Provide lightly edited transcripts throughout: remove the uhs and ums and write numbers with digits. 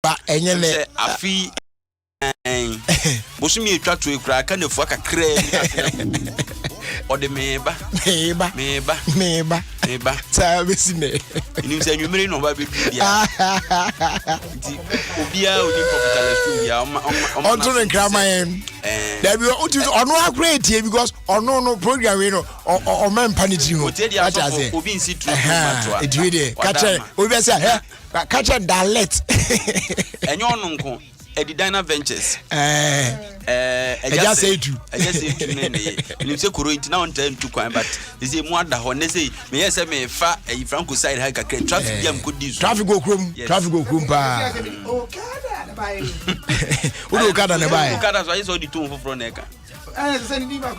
But enyele afi Bosumi etwa to ekura ka nefu akakra ode meba sa besine ni se nwumere no ba bedu dia obia oni profitable bia on to the cramayen there be ono accurate here because ono no program we no o man paniti ho what I say obi nsi true matter it we dey catch obi say catch dalet enyo no nko Edidina Ventures I just say to you say koro intina on time to kwan but they say mo ada ho ne say me yes me fa Franco side ha kakra traffic jam ko dis traffic go krom pa Okada ne buy Okada so is all the two for front eka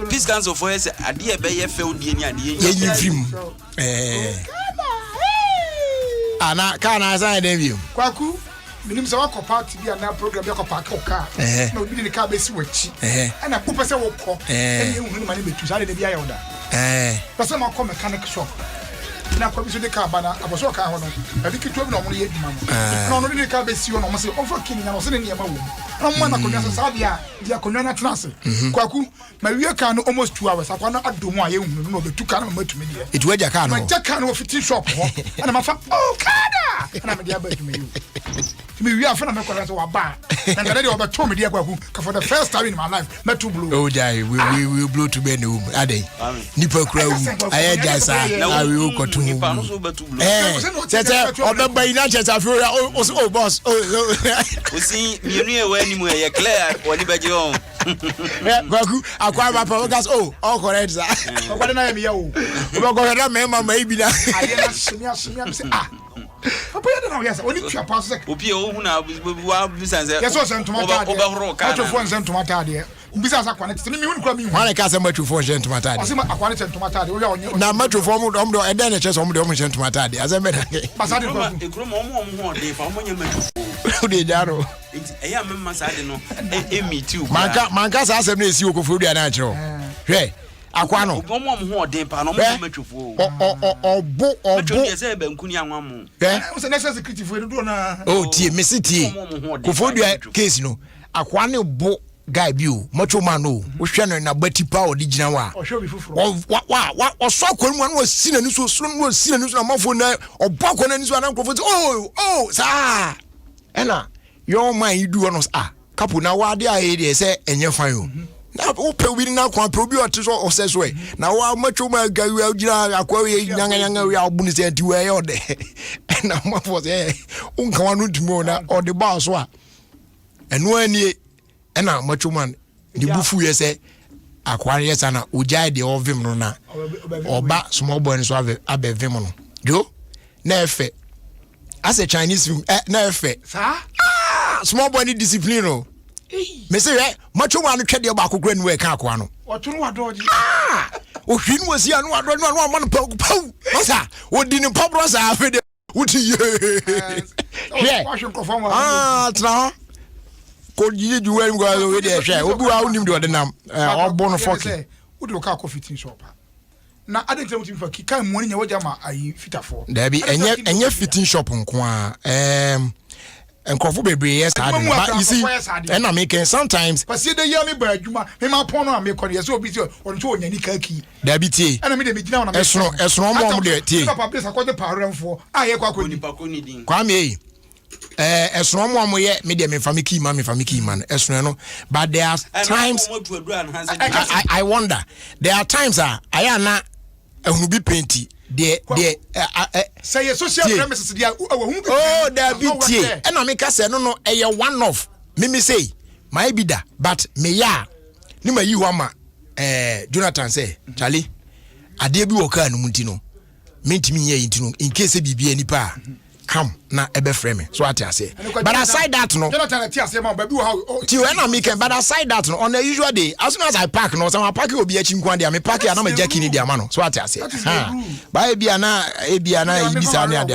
Peace Council for say ade e be ye fe odie ni ade ye film ana kana san dem you kwaku minim se wako party bia na program ya ko park oka na obi ni ka be si wachi ana popa se woko ene ehunu ma ne betu sa de bia ya oda pese ma ko mechanic shop na ko bi so de ka ba na aboso ka ho no abi kitu bi na mo ye djuma no no ni ka be si ho no mo se ofo kini na no se ne niam wo no mo na ko nya sa bia dia ko nya trance kwaku ma wie ka no almost 2 hours akwa na adom a ye hunu no betu ka na matumi dia etu aja ka no ma ja ka no fiti shop ho ana ma fa Okada ana me dia ba djuma yu me we afa na me kwara so wa ba na ngade de obeto me dia kwaku for the first time in my life metu blow oh jai we blow to be no adey nipa kura aye jai sa na we o kotu tete obeba ina cheta fi o boss o si mienu e wa ni mu e clear woni beje on kwaku akwa ba pa gas all correct sa okwade na me ya o obo na me mama ibi na aye na shimia se Papa ya na yasa oni twa pass sek obi o hu na wa bisanse yeso sentoma ta de matofo sentoma ta de bisanse akwa na tini mi hu kwa mi hu wana ka se matofo sentoma ta de asema akwa na sentoma ta de o ya onye na matofo mu do ede na cheso mu de o sentoma ta de azeme da basade ko ekro mo ho de fa mo nya matofo o de jaro eya memma sa de no emiti u manka sa asem na esi okofo du ana kiro hwe akwa no mo ho de pa no mo matofo obo ye se be nkuni anwa mo o se national security fo do na oh tie mesi tie kofo du case no akwa ne bo guy bi o macho man o wo hwe no na bati pa o di gina wa o hwe bi fufuro o so kwanu no o si na ni so na mafo na obo akwa na ni so na nkofo oh sa ena your man you do no couple na wa de aye de say enye fan o na o pe obi na kwa pe obi o te so o se so e na wa macho man ga wi agina akwa wi nyanga wi abunu se anti we o de na mafo se unka wanu timo na o de ba so a enu ani ena macho man di bufu ye se akwa ye sana ojai de ovim no na oba small boy so abevim no jo na efe as a Chinese film na efe small boy ni discipline no me say macho man twede ba akokura ni we ka akwa no otunu wadoji o hwinu wasi anu ado no anu amano pau masa odi ni pabro sa afede wuti ye tra ko yije juwe ngo azo we de hwe obi wa unim de odinam obo no foki udi o ka ko fitin shop na adente mutim fa ki kan mo nya waja ma ayi fitafo da bi enye fitin shop nko a enkofo bebre yes card but you see and I make sometimes but see the year me ba adwuma me ma pon no am ko yes obi so on so onyani ka ki da bi tie and me de me gina na me esno mo de tie papa place akode paremfo aye kwa ko ni din kwa me esno mo ye me de me famiki man esno no but there are times I wonder there are times I na ehunu bi penti de say your social premises dia oh there be tie and I make say no eye one off me say my be da but me ya ni ma yi ho ma Jonathan say Charlie ade bi wo ka no munti no mentimi ye yinti no in case bibia nipa come na ebe frame so what I say but aside that no Jonathan tia say ma baby how ti when I make but aside that no on the usual day as soon as I park no so I park obi achi nkwan dia me park ya na me jackie ni dia ma no so what I say ba ebia na ibisa na ade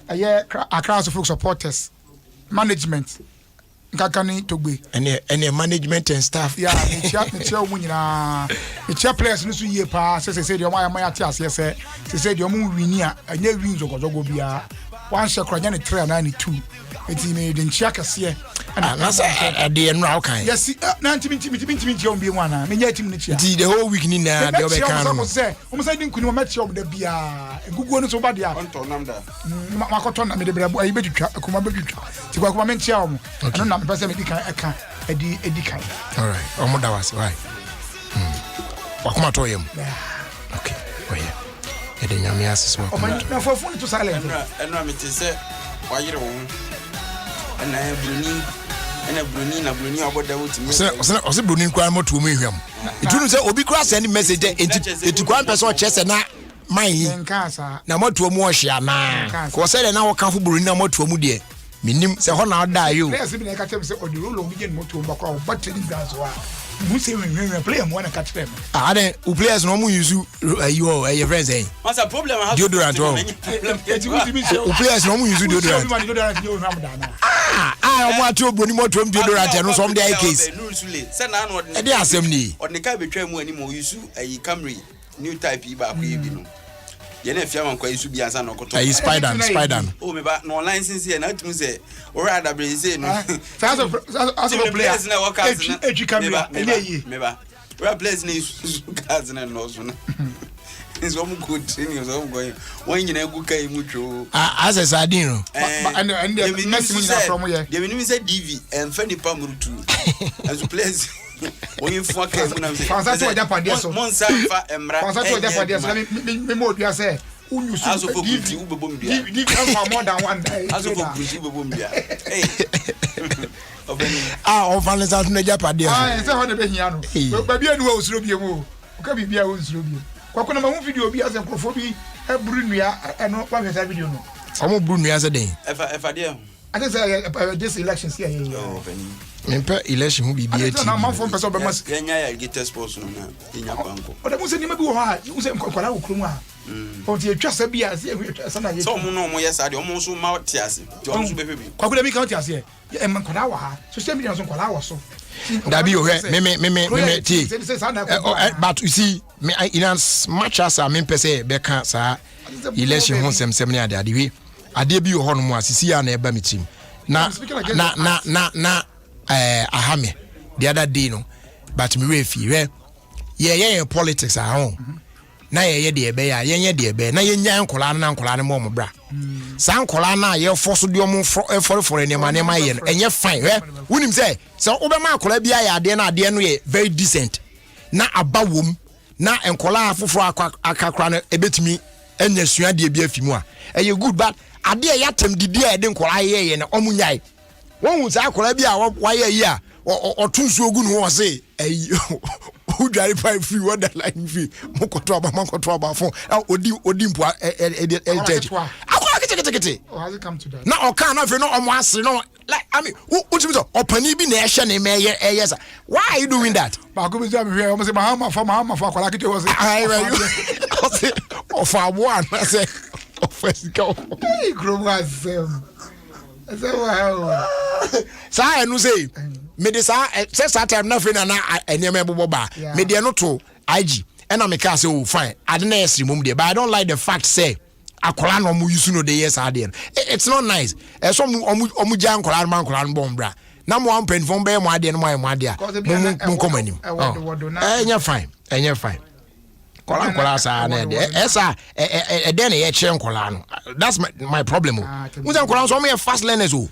aye across folk supporters management nkakani togbe any management and staff yeah me chia omu nyina me chia players no so yie pa say de omo ya tia say de omo wini a anya win zogozogo bia wan she kranya ne 3 na 2 eti me de nchia kase na say de enra how kan yes na ntimi on bi mu ana me nya tim ne chia the whole week ni na de obe kan no o mo say din kunu ma chia da bia eguguo no so ba dia on to nam da ma ko to na me de bra ayi betwitwa akoma betwitwa ti kwa kuma me chia o mo ano na me pese me di kan eka edi kan all right o mo da was why wakoma to yam okay oh yeah e de nyame asese o ma na fofu ni to silent eno me te se wayire wo na bruni oboda wuti me se bruni kwa moto mu ehwam itunu se obi kura send message enti kwa person o chese na mai na moto mu o hia na ko se de na wo kan fo bruni na moto mu de minim se ho na oda yo yes bi na ka tem se odi rolo bi gen moto mu bakwa but ni gas wa mu se we player mu na ka tem then players no mu use you your friends eh what's the problem I have deodorant players no mu use deodorant omo ati obroni moto mu deodorant no some dey case se na no e dey asem ni odne ka betwa mu ani mo use ayi Camry new type yi ba ko yi bi no ye na afia man kwa isu bi ansa no koto spider o me ba no online since here na tumi say ora da bre say no as a player na work as na camera me ba ora players na isu cars na no so na is one good thing is one going when you na gu kai mu tro as a sardine no and the next thing from here they mean say DV and feni pamurutu as players when you fuck him na say fancy what Japan so monsa fa emra fancy what Japan so me mo bia say unu so aso for kuti ubebom bia DV for more than one day aso for kuti ubebom bia hey on fancy that na Japan say ho na be hia no ba bia nu wa osuro bia mu ka bibia wo osuro bia kwa kuna ma hu video bia say krofo bi e buru nua eno kwa me video no omo buru nua say den efa dia I think say this election here mempe election hu bibia ti na man fo person be mas yenya ya get sports no na yenya kwanko o da mu se ni ma bi wo ha mu se nkwala wo krum ha o ti etwa sa bia se etwa na ye so mo no mo yesa de o mo so ma ti ase ti o so be hwe bi kwa kuna mi ka ti ase e man kwala wo ha social media so kwala wo so dabi o hwe me ti but you see me in as much as I mean say be kan sa election hu semsem ne ade ade wi ade bi ho no mu asisi ya na eba mitim na ahame the other day no but me refi we ye politics ahon na ye de ebe ya ye de ebe na ye nya nkola na mo bra san nkola na ye force de omo for ne ma ye no enye fine we wonim say so obema akola bia ya ade na ade no ye very decent na abawom na nkola afoforo akakra no ebetimi enya sua de bia afimu a eye good but ade ya tem didi a de nkola ye na omunyai won hu sa akola bia wa ye yi a otunsu ogu no wo say who drive five free what that line free mokoto aba phone odi mpo church akola kete oh has it come to that na oka na fe no omo asre no like I mean who so opani bi na ehye ne me yes why are you doing that ba go be say me here omo say mahama for akola kete was say of one I say office go hey growers I say wow sa enu say me de sa say time na fe na enyem ebobo ba me de no to IG and I make say oh fine I don't know mum there but I don't like the fact say akola no mu use no de yes ade it's not nice so omu ja akola man akola no bombra na mo ampen fon be mo ade no mo ade a mo komanim enya fine kola sa na de esa den ye che nkola no that's my problem o nkola so me fast learners o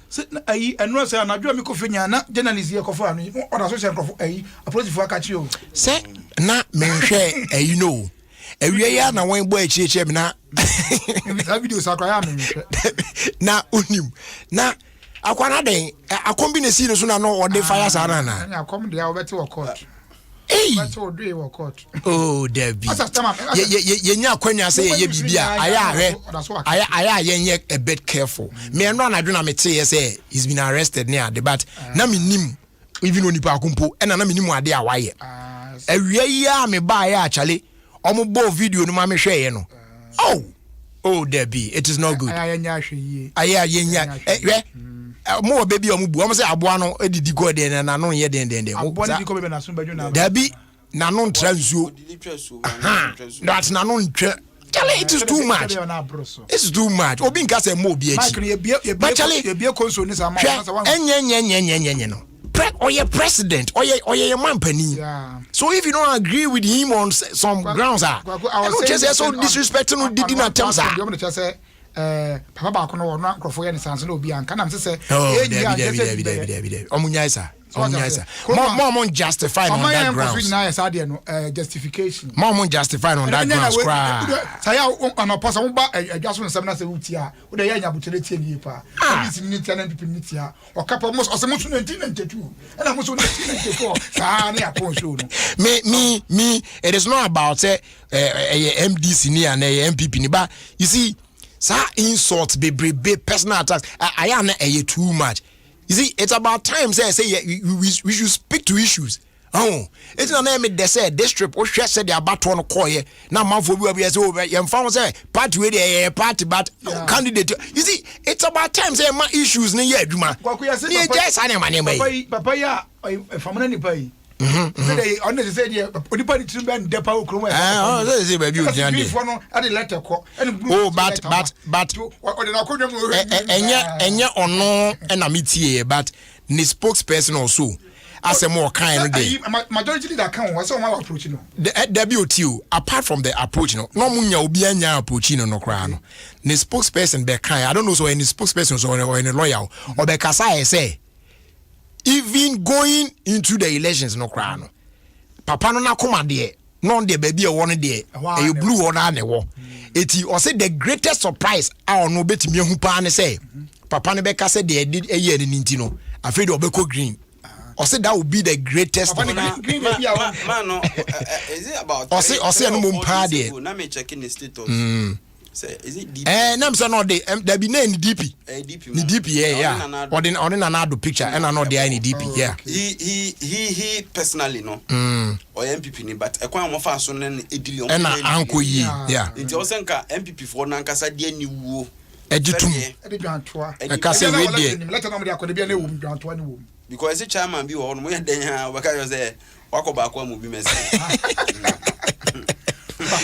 ayi eno say na dwo me ko fenya na journalist ye ko fo anu o da social ko ayi approach fo akachi o say na me hwe ayi no ewie ya na won bo achi me na video sakwa ya me na onim na akwana den akombinesi no so na no ode fire sa na na akom dia obeti wo court hey but wo do e wo court oh Debbie ye nya akwanya say ye bibia aya ye a bit careful me no na dwena me te say he's been arrested near the but na me nim even onipa akompo na me nim ade a waye awie ya me ba ya achale omo bo video no ma me hwe ye no oh Debbie it is not good aya nya hwe yi aya ye nya mo baby omo bu omo say aboa no edidi go den na no ye den aboa ni ko be na so badwo na Debbie na no ntra nsuo that na no ntwe Charlie, it is too much. It's too much. Obi nka say mo bi echi. But Charlie, you be conso ni sama. No. Oye president, oye man penny. So if you don't agree with him on some grounds, I don't just say so disrespecting who did not tell us. Papa ba kono no ankrofo ye ne sanse na obi anka na mse omunyaisa Mom justify on that grounds. Justification. Mom justify on that grounds. Say on person ba adwaso nsem na say wutia wo de ya nya butere tie ni pa. This minute na people minute ya. O kapa mo so 1992. Na mo so 1994. Sa na akon show no. Me it is not about say MDC ni and MPP ni ba. You see, sa insults be personal attacks. I am too much. You see, it's about time say we should speak to issues. Oh, it's not name they say this trip or she said they about to call here. Now man for we say over you found say party with a party but candidate. You see, it's about time say my issues ni ye adwuma. Ni just ane mane papa ya famana ni pai. Say they honest say they onipa ni trim ben depa okromo. Say baby o jian dey. Oh, but enye ono na metie but ni spokesperson also as a more kind day. Majority that can was my approach no. The WTO apart from the approach no munya obi anya approach no kra no. Ni spokesperson be kind. I don't know so any spokesperson or any lawyer or be kasa say even going into the elections no kra no. Papa no na koma de no de baby e won de e blue on na wo. Eti o say the greatest surprise a no betimi hu pa ne say papa ne be kasa de did e ye ni nti no afraid obeko green. Or say that would be the greatest. Man, no, is it about? Or say no more party. Now me checking the status. Say, is it DP? Nam say no there be no any DP. Ni DP yeah. Or then another picture and another there any DP yeah. He personally no. Or MPP ni but ekwan mo fa so na edili on. Na anko yi yeah. Nti o senka MPP for na nkasa de ani wuo. Ejitum. Eka say we dey. Let no me dey akode bia na ewum dwantoa ni wum. Because the chairman be on we den ha we ka say wako ba kwa mu bi mese.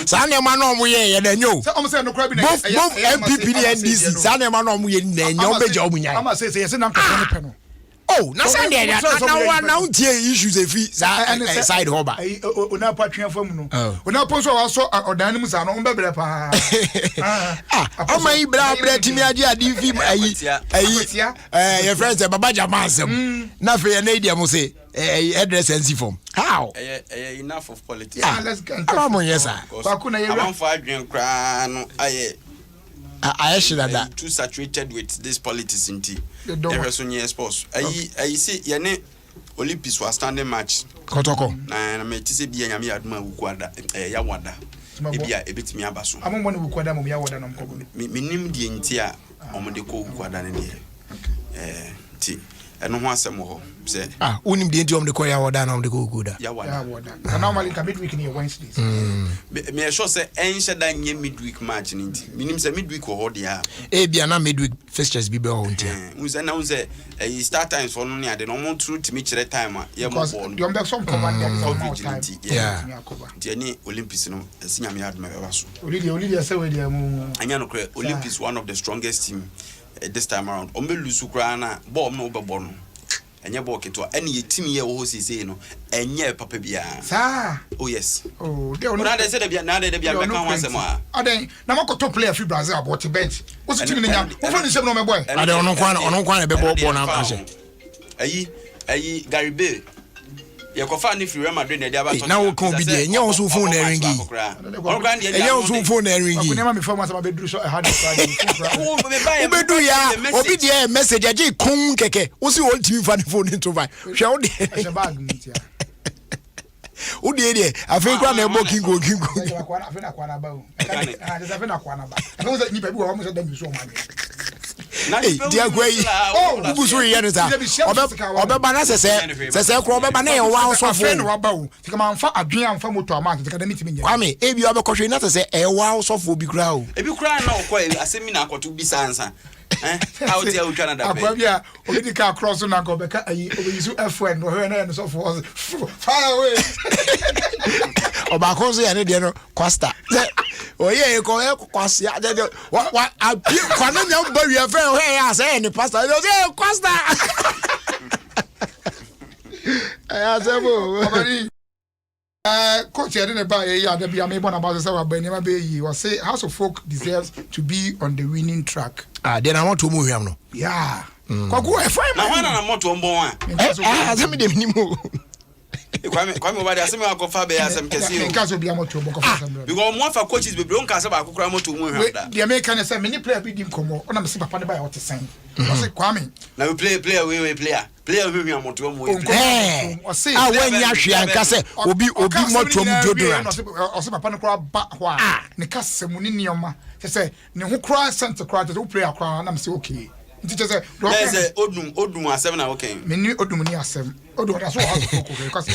Sane ma no mo ye da nyo. Say o say no kra bi na MPP ni NDC. Sane ma no mo ye na nyo be jo mo nya. Ama say yes na nkra ni pe no. Oh, na Sunday na untie issues efi side hoba. Ona patwe fam no. Ona ponso wa so odan mu sa no mbebere pa. Ama ibra timi ade fi ayi your friends baba jamansem. Na fe na idia mo say address and form. How? Enough of politics. Let's go. Come on yes sir. I'm for adwen kra no I should that too saturated with this politics in tea. There was on your sports. I see Yane Olympics was standing match. Kotoko. Na me tise bi anyame aduma wukwada yawada. Ebia ebetimi abaso. Amon wukwada mo yawada no mkogo. Minim die nti a omde ko wukwada ne de. Ti eno ho asem ho se unim die nti omde ko yawada na omde ko wukwada. Yawada. Normally ka midweek ni Wednesdays. Me sure say enche da nye midweek match ni nti. Minim say midweek ho de a. Bia na midweek fixtures bi be ho nti. Unse na unse start times for no ne ade no mo true timi kire time a ye mo ball. You be some cover there vigilante. Yeah. Nti any Olympics no esinyame aduma be baso. Olivia say we there mo. Anya no kre Olympics one of the strongest team this time around. Ombe lusu kra na ball no be ball no. Enye ball keto any ye team ye wo say no enye papa bia. Sir. Oh yes. Oh, they na dey say dey bia na dey bia be kan wan say mo a. Aden na mako top player fi Brazil about bench. What's team ni nya? Who for ni say no me boy? Aden ono kwan be ball na ase. Ayi Gary Bale. Ye ko fa ni free Real Madrid na dey aba to. Na wo kan bi dey enye wo so phone na ringi. Enye wo so phone na ringi. Akuna me phone ma be dru so hard Friday. Obedu ya obi dey message aje kun keke. Wo si won team fa ni phone into vai. Hwe wo dey. E bag ni tia. Wo dey afi kwa na ebo kingo. Afi na kwa na ba o. Afi na kwa na ba. Afi wo ni pe bi wo mo so da mi so ma ni. Dia gwai ubusu ye no sa obeba na sese kro obeba na ye wa so fo no wa ba o tika ma mfa adwen amfa moto ama tika da mitimi nya kwame ebi obekɔhwe na sese e wa so fo bi kra o ebi kra na okɔ asemi na akoto bi sansa How tell Canada? Akwabia obi ka cross na go beka ayi obi use FN no he na so for far away. Oba ko so ya ne de no Costa. Oye ko e kwase ya de wa abi kwano nya mba wi afa he ya say ni pastor. Say Costa. Aya sebo. Obari coach here ne ba ya da bia me bona ba say wa ba ni ma be yi wa say House of Folk deserves to be on the winning track. Then I want to move him no. Yeah. Kwaku e fine na wana na moto mbon a asem dem ni mo. Kwame obade asem akofa be asem kese o. Nka so bia moto mbon kofa asem. Because mo afa coaches bebre on ka se ba akokora moto mu hwam da. The American say many player be dim komo. Ona me se papa ne ba ya what sign. I say Kwame. Na we player we player we moto mu. O say ah when ya hwe anka se obi moto mu deodorant. O say papa ne kora ba ho a ne ka semu ni nioma. Say ne ho kora center kora to player kora na me say okay. Nti say say odum asem na okay. Me ni odum ni asem. Odum da so ha so ko because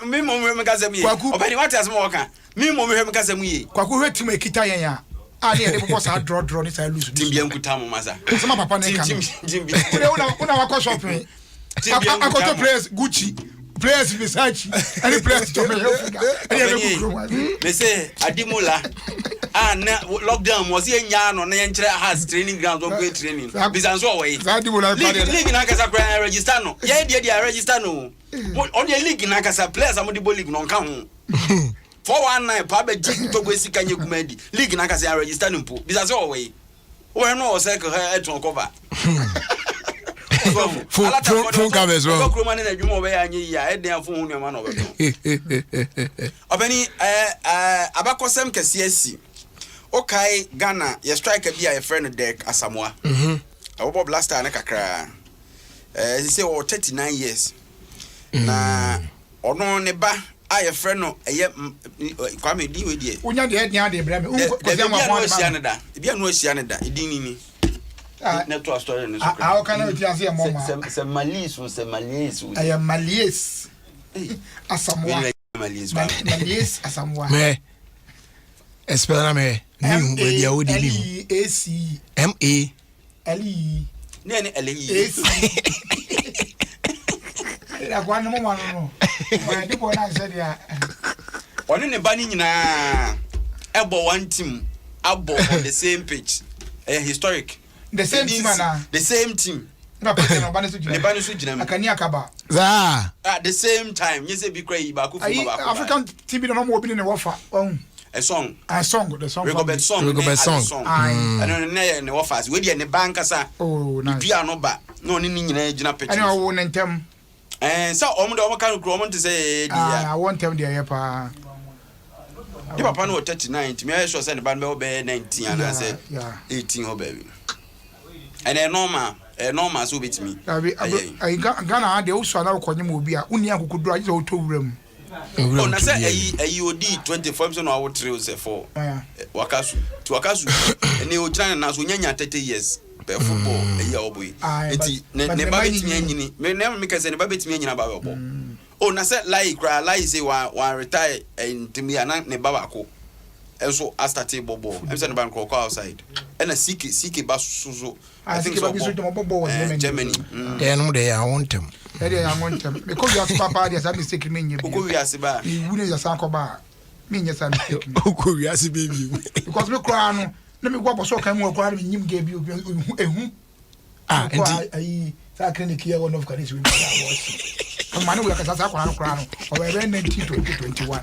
me mo ka semu ye. Obani what asem wo ka. Me mo me ka semu ye. Kwaku hwetim ekita yen a. Ah ne de boss a draw ni say lose. Timbia nkuta mo masa. Sama papa ne ka. Timbia. Una wa shopping. Akoto players Gucci. Players Versace. Any players to me. They say Adimola. Na lockdown was here no na yenkyere has training ground don go training. Bizanso way. League na kasa kra register no. Ye dia register no. On the league na kasa players amodibo league no nka ho. 419 pa be to go sika nyegumadi. League na kasa register no mpo. Bizanso way. We no circle eton cover. Phone covers well. Kroma na adwuma we anyi ya eden phone hu ma na obedo. Obani abakosem kese asi. Okay, Ghana, your striker be a friend of Derek Asamoah. Bob Blaster na kakra. He say 39 years. Na ono ne ba a friend no Kwame di we die. Unya de de bra me. Bia no asiane da. Idin ni. Na to story no so. How can I tell you mama? Se Malies. I am Malies. Asamoah. Malies Asamoah. Me. Espera me. Ni be dia odi ni. M A L E. Ne L E. La kwa no mama no. Ma di bo na se dia. Oni ne ba ni nyina ebo one team abo on the same page. Historic. The same team na. The same team. Na pa no ba ne so jina. Ne ba ne so jina. Akani akaba. Za. At the same time, you say be crazy ba ku fu ba ba. African team no mo obi ne wofa. A song. The song. Rigobert song. And ne offers. We dey ne bank asa. Oh, nice. Bia no ba. No ni nyina gina picture. Ani wo nentem. So omo de omo kan kro omo to say I want them there pa. Di papa no 39. Me sure say the band be 19 and I say 18 ho baby. And normal so bit me. I Ghana dey also na ko nyem obi a uni akukudu aje o to wuram. Oh, na say odi 24 so no awo 3 say 4. Wakasu ene o tran na so nyanya 30 years per football oboy. Enti ne ba betimi anyini me ka say ne ba betimi anyina ba bo. Oh, na say lie say one retire ntimi ana ne ba ko. Enso a start bobo. Em say ne ban ko outside. And a CK ba so. I think so Germany. Then they I want them. I want them. Because you have papa there's a mistake me. Uko wi asiba. You wouldn't just anko ba. Me nyesa mistake. Uko wi asiba. Because me cry no. Let me go boso kan mo cry me nyim ge bi ehu. Enti ai sa clinic here one of Kanis we was. Man we akasa sa kwa no cry no. O we 2021.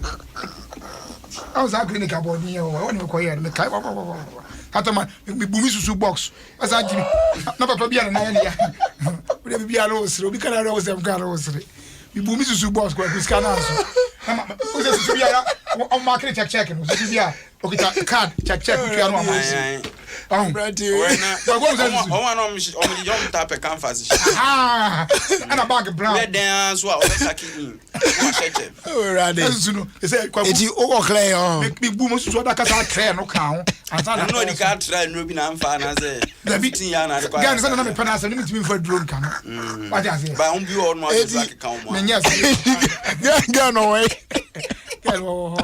I was at clinic about here when we go here me kai Atama me bumi susu box asa jimi na papa bia na ya we dey bia no osire obi kana ro osem kana osire me bumi susu box ko kuska na so na o se susu bia o market check no susu bia o kita card check tu anu ama brother o no mi jom tap e canvas ana bag brown we den so o be saki o check o rade susu no say kwa eti o clear o me bumi susu da kasa clear no kan asa na no di ka try no bi na mfa na say everything ya na de kwa gan say na me pana say me timi for drone kan what you say ba on bi o no like kan mo me yes gan no way gan wo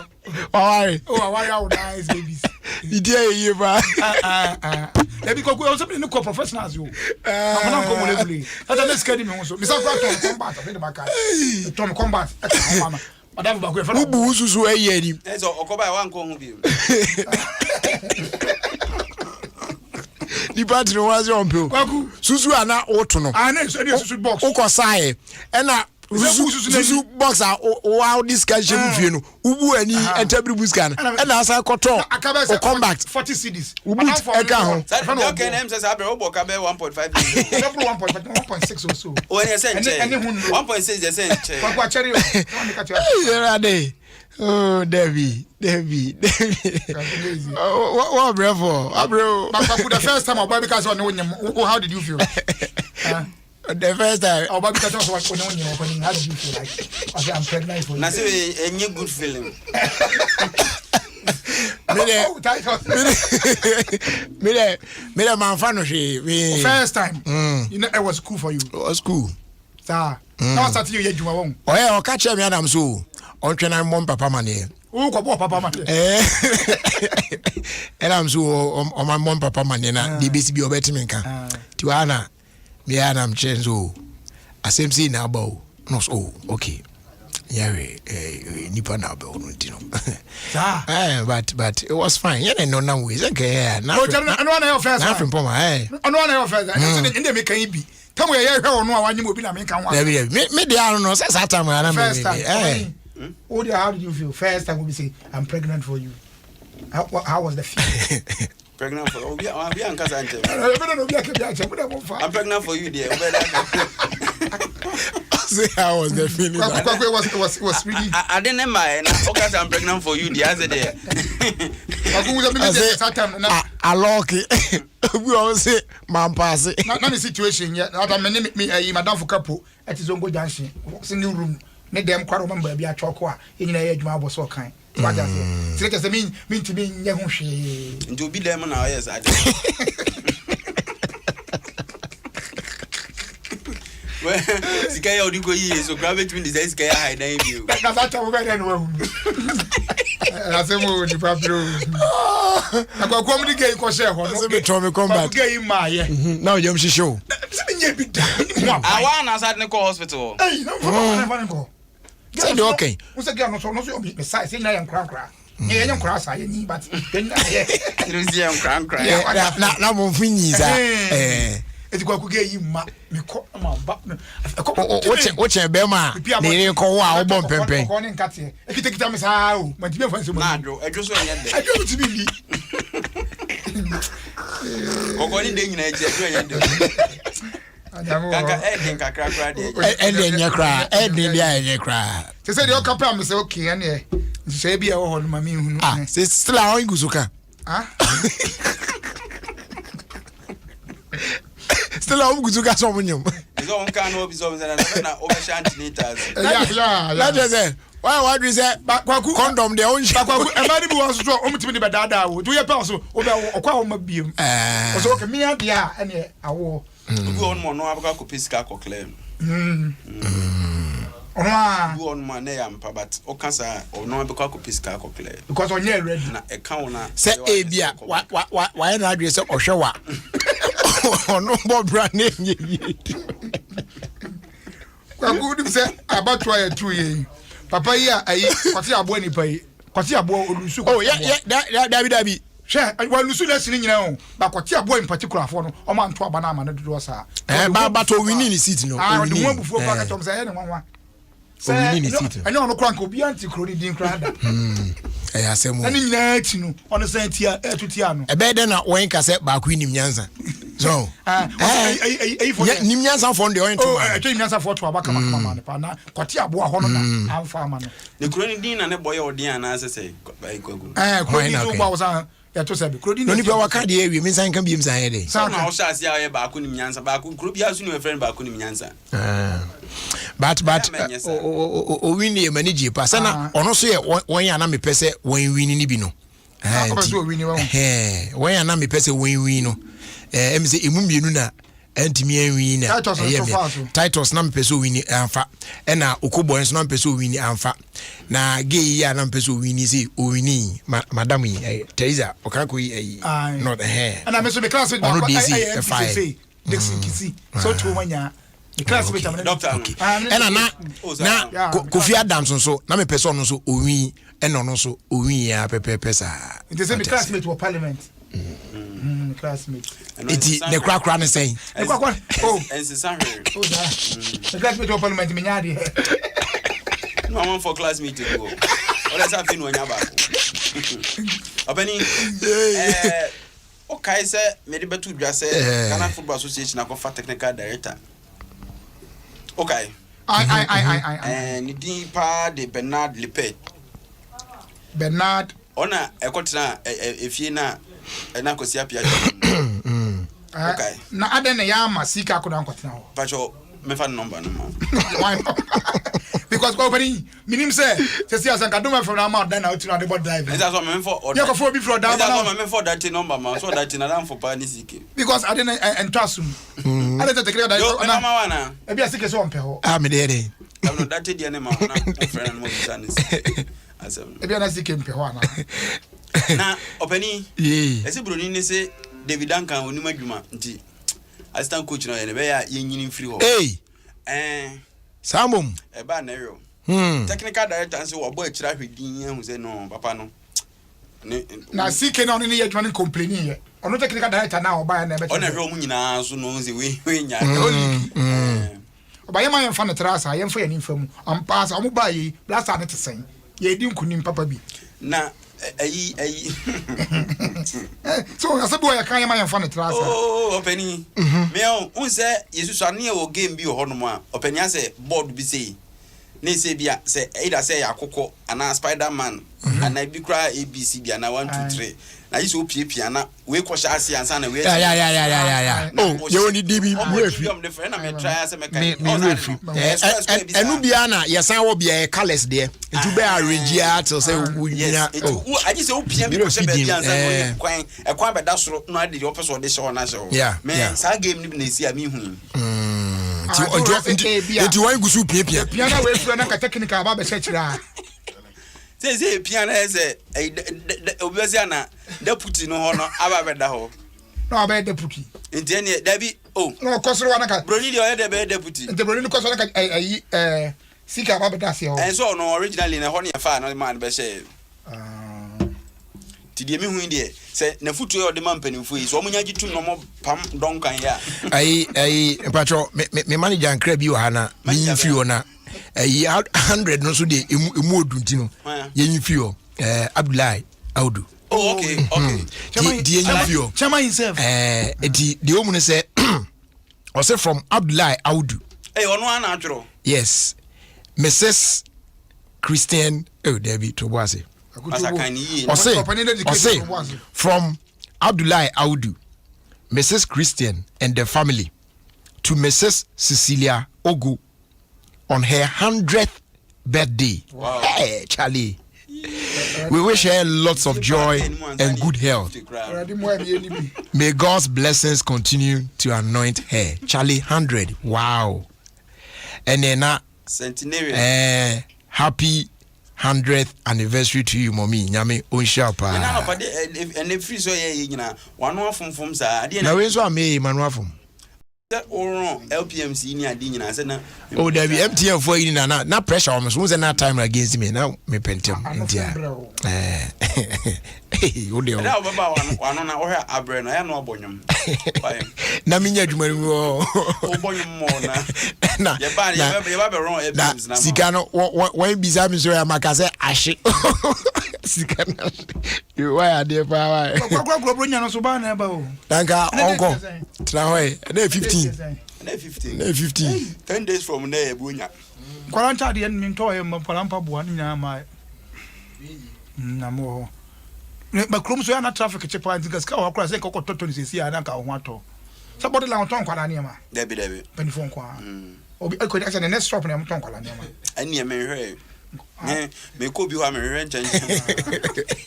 why oh why how nice babies idia yi ba Ebi ko also be no professionals yo. I'm not come regularly. That let's get me so. Mr. Pratt combat of the back. Tom combat. Madam ba ko fa. Ubu susu eye ni. So okoba wan ko hu bi. Di battery was on pill. Susu ana oto no. Ah na so dey susu box. Ukosae. Ena susu box a wow discussion fie no. Ubu ani entabri buskan. Ena asa koto. O combat 40 cedis. Ubu eka ho. Okay, name says abe obo ka be 1.5 million. 1.6 or so. O ene say 1.6 dey say nche. Kwa cherry. Oh, Debbie. What bravo? But the first time about because how did you feel? The first time. About because how did you feel like? Okay, I'm pregnant for you. Na say any good feeling. Me man fan she. First time. You know it was cool for you. It was cool. Sir. Now start you juma won. Oh yeah, o catch me Adam so. On twena mom papa man here. Who ko papa man? And I'm so on my mom papa man na the basic be obetime nka. Ti wana me Adam chenzo. Asem say na about. No so okay. Yeah, nipa na about no tino. But it was fine. Yeah, no na way. Okay, na. No, I know your first. Na from poma, I know your first. In the make can be. Tell me you hear no one you be na make kan one. Me dey no say that time na me. How did you feel? First time we say I'm pregnant for you. How was the feeling? Pregnant for Obi Ankasa Ante. I'm pregnant for you dear. Say how was the feeling? It was really I didn't mind. Okay, I'm pregnant for you the other day. I lock it. We all say man pass it. Not the situation yet. Me madam for couple at his own go dancing. Single room. Make them quite remember be a chokwa in a juma was so kind. What does it? Take as mean to be young she. To be them now, yes, I did. Well, Sky or go years, so grab it between the Sky high name you. That's not over anywhere. That's a move to Pablo. I got communicate because I me combat. Game my now you show. I want us at the hospital. Hey, no, say okay. Who's a girl no so be besides saying I am crank. Yeah, young cross I need but then yeah, crank. Na mo finish it's go get you me ko ma ba what be ma ni ko wa o bom pempen ko ni nkate e kita me sa o ma tibe fansi mo na dro e jo so yen de e jo ti bi ko ni de nyina e je jo yen de kaka ending kakra kra de ending nyakra ending dia nyakra se say the okapa me say okay ene e se bia wo ho no ma mi hunu se still a on gusuka still a on gusuka so munyum so on kan no bi so na over shantinators yeah that is it why do you say condom de on kwaku e ma ni bi won so o mutimi ni be dada wo do ye pa so o be okwa o ma biem o so okay me dia ene awo go on mo no abaka ko physical ko claim go on man na yam pa but o kasa o no abaka ko physical ko claim because on ye ready na e kan na say e bia why na adwe say ohwewa ono bo bra na nye kwaku dim say about 2 years papa yi ayi kwati abo ni pai kwati abo olusu oh yeah dabi she wa lusu na sini nyina o ba kwati abo in particular for no o ma nto aba na ama na dodo sa ba to win ni seat no o ni mo bufu ba ka tom say e ne nwanwa o win ni seat ene ono krank obi anti kroni din krada asemu ene nyina ati no ono say tia etutia no e be de na wen ka say ba ku nim nyanza so nim nyanza for the oint man nim nyanza for to aba kama man pa na kwati abo a hono na amfa ama no ne kroni din na ne boy odin ana say ba ikogu kroni din ba was ya to say kroni no ni ba waka de ewie mensan kan biem san yede so na o sha sia ye ba ku nim nyanza ba ku kro bia su ni friend ba ku nim nyanza but o win e manage pa sana ono so ye won ya na me pese won win ni bi no won ya na me pese won win no em say emu mienu na entimi enwi na Titus na mpeso wini amfa ena okobo enso na mpeso wini amfa na gay ya na mpeso wini si owini madam yi Teresa okanko yi not and I meso me class with my Dixon Kisi so to wanya the class with my doctor ena na Kofi Adams so na me person no so owi ena no so owi ya pepepe sa it is the classmate for parliament classmate iti the crack ne say the classmate for parliament me nyadi no I'm for classmate to go let's have fun when you back obani okay say me dey betu dwa say Ghana Football Association akofa technical director okay I need pa de Bernard Lepet Bernard ona ekotena efie na na kosi apia okay na aden ya masika akoda nkotena ho pacho me fa number no ma because company minim say see as an do from na ma dan out na the board drive that's what me for you go for be for that that's what me for that number man so that na dan for pa ni sike because aden entrasum aden te clear that yo na ma wana e bia sike so on pe ho me dey I'm not that dia na ma na friend mo business asem e bia na sike mpe ho ana na openi ese broni ni se David Duncan onima dwuma nti assistant coach na ye be ya yenyini free ho Samum e ba na yo technical director say wo bo akira hwedin hu say no papa no na sike na oni ye dwani complaining ye ono technical director na oba na be ona hwe omu nyina so no say we nya oba ye man fa na trasa ye mfa ye ni mfamu ampa sa omu ba yi blasta ne tesen ye di nkunim papa bi na ayi so asabu ya kan ye man fa na trasa openi me on say yesu ane o game bi ho no a openi ase board bi say ne say bia say either say yakoko ana Spider-Man ana bi kra ABC bia na 1 2 3 na yi so piepia na we ko sha ase ansa na we ya oh ye woni dibi we fi am the friend na me try say me kan enu bia na yesan wo bia colors de etu be arrange ya to say wunyina oh aji say opia bi ko se be bia ansa no kwan be da soro no ade de opeso de show na show me sa game ni bi na esi ami hu Enti why gusu piepia piano we fura na ka technical ba be chira say piano say obviously na deputy no ho no aba be da ho no aba deputy enti ene da bi no kosoro na ka broni de o de deputy enti broni kosoro na ka sika ba be da se ho en so no originally na ho ne fa no man be share ti de mi hu de se na futu e o de man panimfu yi so omunya gitum no mo pam donkan ya ai pacho me manager ankra bi ohana me fi ona 100 no so de emu odunti no ye fi o Abdullahi Audu okay di ye fi o chama himself di omu ne say o say from Abdullahi Audu ono ana atwero yes Mrs. Christian Debbie Tobase say from Abdullahi Audu, Mrs. Christian and the family to Mrs. Cecilia Ogu on her 100th birthday. Wow. Hey, Charlie. We wish her lots of joy and good health. May God's blessings continue to anoint her. Charlie, 100. Wow. And then centenarian. Happy 100th anniversary to you, mommy. Nyame onshia pa. Na no pa de en free so ye nyina wano afomfom sa ade na we so ame manu afom. Oron LPMC ni ade nyina se na o da bi MTN for yi na pressure on so say na time against me now me pentem ntia o de o na baba wano na o hwa abre na ya no obonyum na minya adwuma ni o obonyum mo na ye ba be wrong LPMC na sika no when biza mi so ya maka say ahye sika na you why are there pa kwa bronya no so ba na ba o danka onko tra hoy na 15 10 days from there bronya kwalanta de en minto e mpalampa boa nya ma na mo ba krom so ya na traffic chepa ntika ska wa kura se ko toto ni sesi ya na ka ho ato somebody la on kwala ni ma debi penifon kwa obi ko ni asa the next stop na mo ton kwala ni ma ani me hwe me ko bi wa me hwe nchan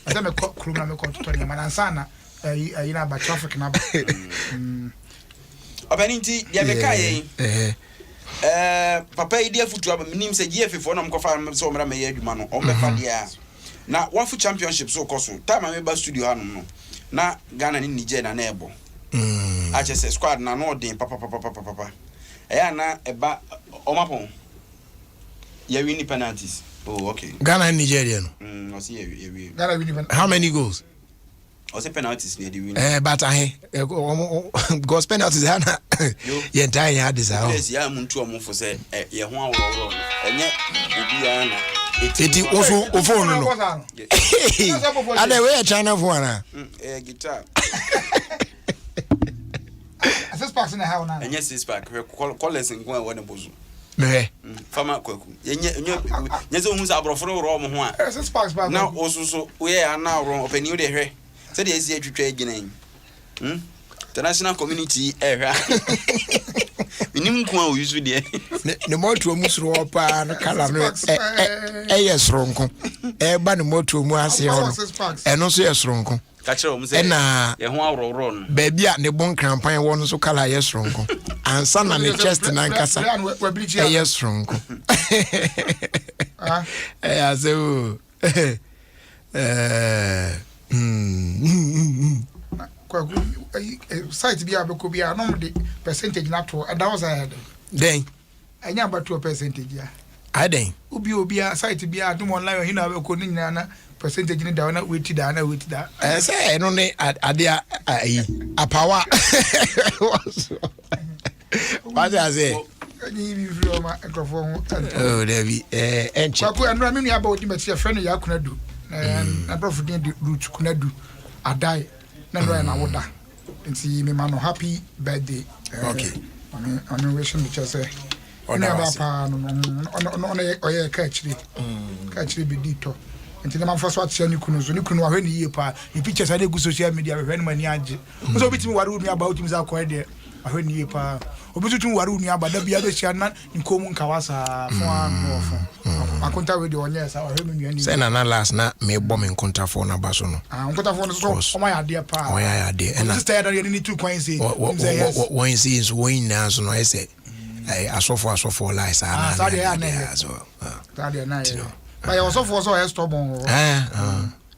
asa me krom na me ko toto ni ma na sana na ba traffic na ba Openinti dia meka ye. Papa idea futu aba minim se GF for na mkofa so mra me adwuma no o mefa dia. Na wafu championship so koso. Time me ba studio hanom no. Na Ghana ni Niger na ebo. HS squad na no den papa. Eya na eba omapon. You win penalties. Oh, okay. Ghana and Nigeria. I see you. Ghana win. How many goals? I say penalties near the win. But goals penalties. You entire had this out. Yes, yeah, Muntu am for say, yeah, one and yet, it also phone. And they wear China for a guitar. Six packs in the house now. And yes, this pack, call us and go one bosom. Fama Kwaku. Yes, almost a brofro Rome one. Six packs back now also so we are now wrong open you there. Said yes, you trade again. The national community era. Minimum kwa usually there. The more to almost row up and color. Yes, Ronco. Ban more to Moasi and also yes, Ronco. Catch him, say, run. Baby at the bone campaign one so color yes, Ronco. And son and the chest and Ancassa. Yes, Ronco. Site be able to be a normal percentage not to, and that was I had. Then, I know about 2%. Yeah, I think. Ubi a site to be a do one line, you know, couldn't percentage in down with that. I say, I don't know, a power. What I say? Oh, there be and I mean about him, but your friend, you could do. And I brought the root could do. I die. Na woda nti me ma no happy birthday okay on wishing me just say ona papa no oye ka chiri be dito nti na mfa so atia ni kunu ahwe ni yie pa ni pictures ade gu social media ahwe ni mani age so bitimi waru ni about him za ko de ahwe ni yie pa obitu waru ni abada bia be hia na nkomu nkawasa fo an fo akonta we de onye sa ahwe me nuani say na last na me bom nkonta fo na baso no nkonta fo no so o ma ya de pa o ya de na sister ya ni two coins say one is one na so no I say asofo like sa na so that dey na but you also for so I stubborn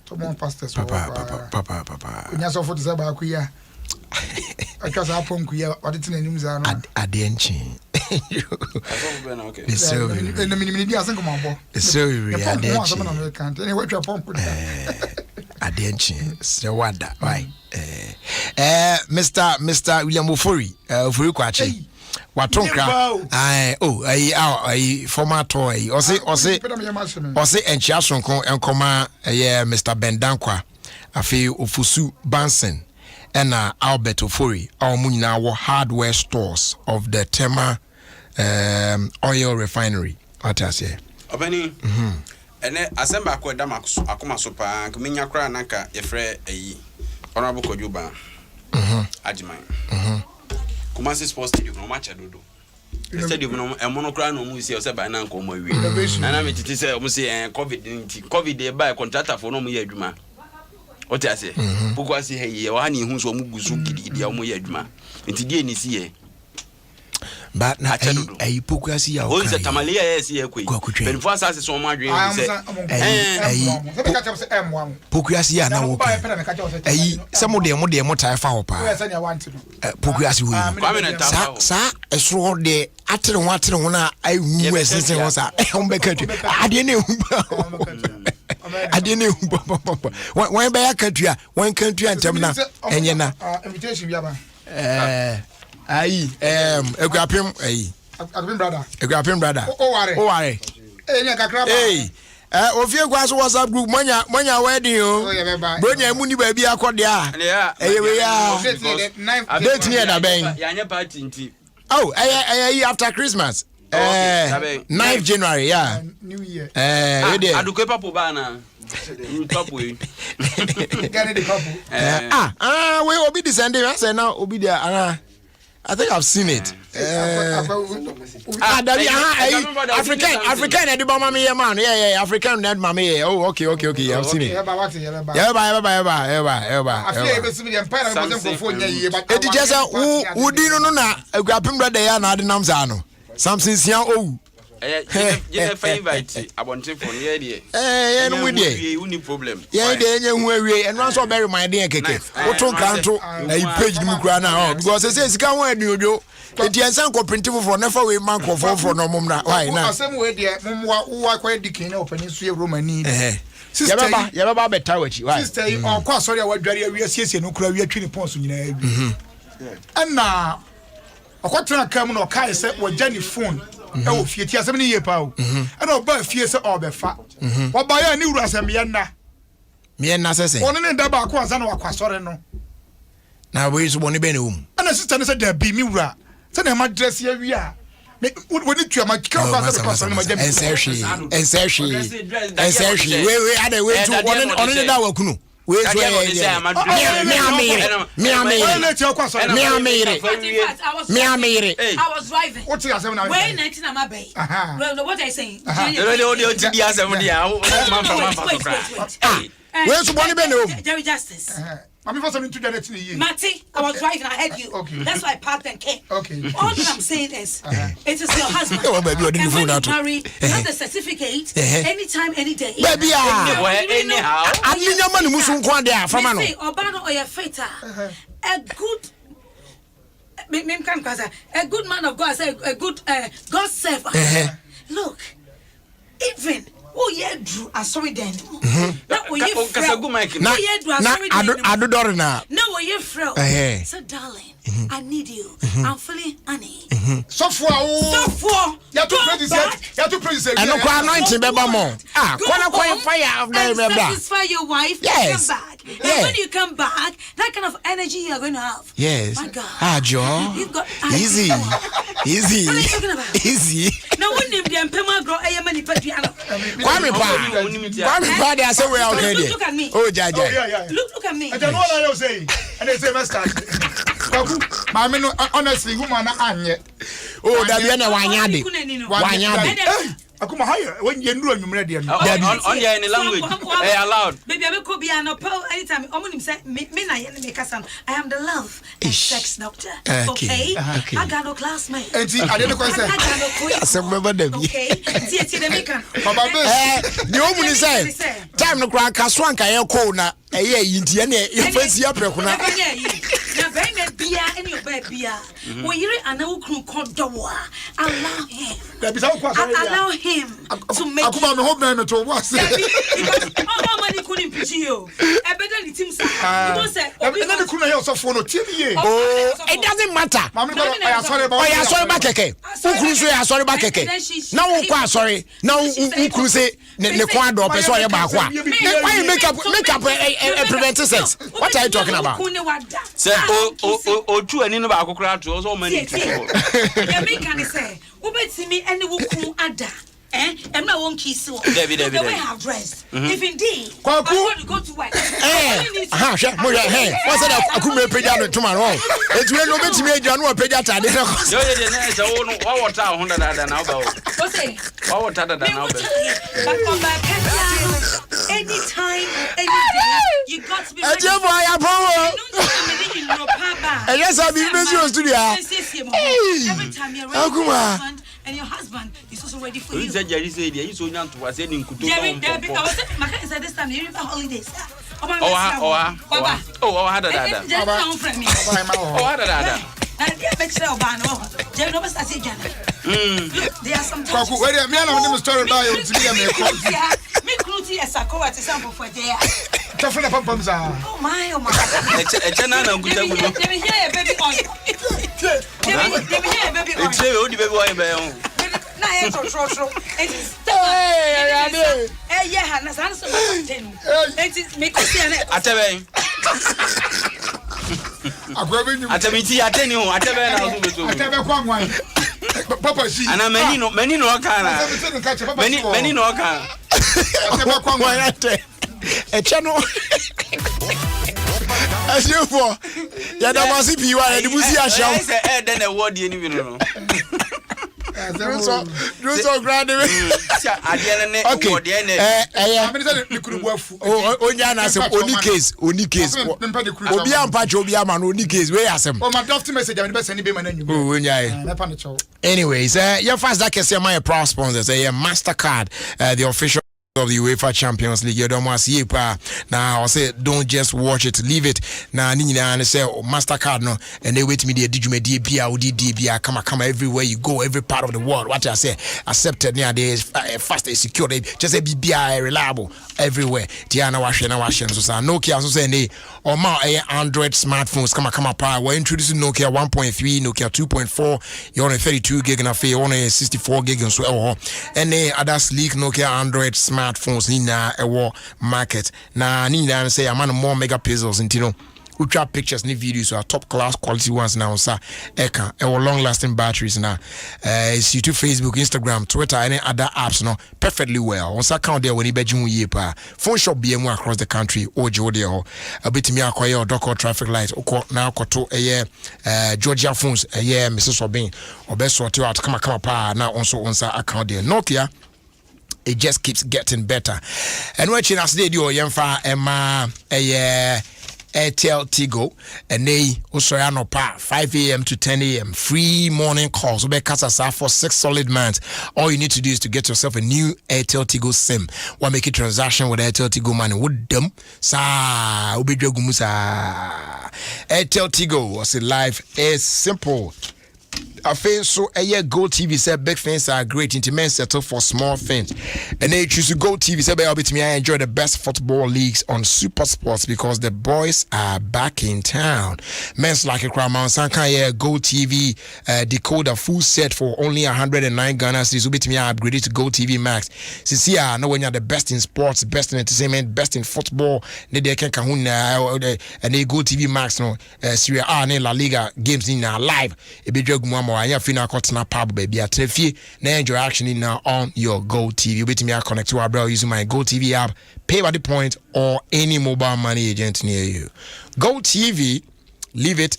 stubborn pastors papa nya so for the ba ku ya akasa apom ku ya odete na nim za no ade nchi okay so na minimini dia asen ko mambo so really ade nchi anyway twa pom ku ade nchi se wada right Mr. William Ofori Ofori Kwachi watonka ai former toy ose enchia sonko enkoma Mr. Bendankwa afi Ofusu Bansen and Albert Ofori munyina wo hardware stores of the Tema oil refinery what I say obani ene asemba akweda akoma so pa nkmenya kra nanka yefre ayi honorable Kojuba Ajiman Kumasi Sports Stadium no match dodo stadium no emono kra no mu se by na nko mo wi na me titi se mo se covid e by contractor for no mo ye adwuma o ti ase buku ase he wa ni hu so mo gusu gidigidi ya mo ye adwuma nti die ni si ye but na ai poku ase ya o se tamalia yes ye kwai ben for ase so mo adwen se poku ase ya na wo ai se mo de mo tai fa ho pa poku ase wo sa esro de atere ho na ai hu esensen ho sa o be katu ade ne hu ade ne hu wan be ya katu a wan katu antem na enye na invitation bi aba ai eguapem ai eguapem brother o ware nya kakra ba Ofie Kwanso WhatsApp group manya wedding o bronya mu ni ba bi akode a we ya date near da ben ya nya party nti after Christmas 9th January yeah New Year aduko papo ba na papo gane the couple we obi descending I say now obi there I think I've seen it. African edi ba mama man. Yeah, African edi mama. Oh, okay. I've seen it. Eba. I feel ebe simi dem pa na go for nya yie but edi just who di no na agapim brother ya na ade nam za no. Something sian oh. You fa invite abonte for here there. No we there. You need problem. Yeah, there nya hu awie and one so be remind dey keke. Oton kanto na you page mu kura na because say sika ho adu ojo. Eti ensan ko print for never we man ko for no mum na. Why na? Asem we there mum wa kwa dikin na opani so Romani. Sister ya ba beta wachi. Why? Sister on kwa sorry wadware awie siesie no kura awie twi ne pons nyina abi. Ana akwatena kam no kai se wagya ni phone. Oh, fie ti asem ni ye pa o. Ana oba fie se obefa. Oba ya ni wura asem ye na. Me na sese. Ono ne da ba ko anza na wakwasore no. Na we so boni be na um. Ana sister ne se da bi mi wura. Se na ma dress ya wi a. Me woni tua ma ka kwa se kwasore ma jam. Ensershi. We ade we tu ono ne da wakunu. We so me amire. I was driving. What you asem na? Wait, 19 am I bay? Well, what I saying? Where's the money been? Jerry Justice. I'm for something to get it in you. Matty, I was driving, I heard you. Okay. That's why I parked and came. Okay. All that I'm saying is, it is your husband. Oh, baby, I didn't and when phone out. you marry, you have the certificate, anytime, any day. Baby, anyhow. I need your money, Musun Kwanda, from Mano. Obano or your feta. A good. A good man of God, a good God server. Look, even. Oh yeah, Drew. I saw it then. Now we you frail. Now I do dorna. Now we you frail. So darling, I need you. I'm feeling honey. So for. You have to pray this. You have to pray this. And no anointing beba mo. Fire of the beba. Satisfy your wife. Yes. Come back. And when you come back, that kind of energy you are going to have. Yes. My God. Joe. You've got easy. What are you talking about? Easy. Now when you be Pema grow a many patriano. Kwame pa they say we okay there. Look at me. Oh jaja. Yeah. Look at me. I don't know what I say. And they say master. Mama no honestly woman anye. Oh da bia na wanyade. Akuma higher when you know you ready. On your any language. Allowed. Baby, I could be an apple anytime. Omonim said, me I am the love and sex doctor. Okay? I got no classmate. And see, I didn't question. I got no quiz. Okay? See, they make an. The woman say, time no crack, Caswanka, air cold now. Yinti, and your face, your precuna. Now, bring a beer and your baby. Well, you're an old crew called Dawa. Allow him to make Akuma me hope na to was. Because all money couldn't preach you. I better the team say. You don't say. And then couldn't hear so for no team ye. Oh, it doesn't matter. I am sorry about. Oh, yeah, sorry back keke. Who say sorry back keke? Now who sorry. Now who say ne kwado person ya ba kwa. Why you make up a preventive sex? What are you talking about? Say o two ani no ba akokra to so many to. Ya me can say, "Ubetimi any wo kun ada." I'm not one kiss. The way I have dressed. If indeed, I'm going to go to work. What's that? I couldn't pay down tomorrow. It's when you met me, I know pay that. Anytime, any day, you got to be ready. Yes, I'll be busy on studio. Every time you're ready for your husband, and your husband is also ready for you. Jerry said, "You so young to was any kutu." Jerry, I was saying, my said this time, you're holidays. Oh, had a dada. There are some story about you to oh my. Papa, she and many no can. Many no can. A channel as you for Ya da masi piwa the busi asham. I say then a word you know. Do so grand. Okay. Onya na say only case. Obi ampa obi ama no only case we asem. Oh my draft message am be send be man anyu. Oh onya. Anyways, your fast that can say my proud sponsors, Mastercard, the official of the UEFA Champions League. You don't want to see it. Now I say don't just watch it, leave it. Now I say Mastercard no, and they wait me there. Did you make DBA? Come everywhere you go, every part of the world. What I say, accepted. Yeah, they fast, they secure. They just say BBI reliable everywhere. Tiana Washen. So Nokia so say they or more Android smartphones. Come up. We're introducing Nokia 1.3, Nokia 2.4. You're on a 32 gig and a on a 64 gig and so and they other sleek Nokia Android smartphones in a market. Na ni say I'm on more megapixels into no ultra pictures ni videos are top class quality ones now sir eka long lasting batteries now it's YouTube, Facebook, Instagram, Twitter and other apps no perfectly well on account there when you bedroom ye pa phone shop BMO across the country or Jordan a bit me acquire dock traffic light now to a Georgia phones Mrs. Obin or best sort out come pa now also on account there Nokia. It just keeps getting better. And watching us they do yemfa Emma Airtel Tigo and they also no pa 5 a.m. to 10 a.m. free morning calls. Ube Kasasa for 6 solid months. All you need to do is to get yourself a new Airtel Tigo SIM. One make a transaction with Airtel Tigo money with them. Sa ube jogumusa. Airtel Tigo was a life is simple. I feel so a year Go TV said big fans are great into men settle for small fans. And they choose to Go TV said I enjoy the best football leagues on Super Sports because the boys are back in town. Men's like a crown Mount Sanka Go TV decoder full set for only 109 Ghana cedis. Will be to me upgraded to Go TV Max. See, I know when you're the best in sports, best in entertainment, best in football. They can and they Go TV Max no Serie A and La Liga games in live. It be Mama, I have fina cotton pub baby at Trefi. Now enjoy action in now on your Go TV. You bet me I connect to our brother using my Go TV app, pay by the point or any mobile money agent near you. Go TV, leave it,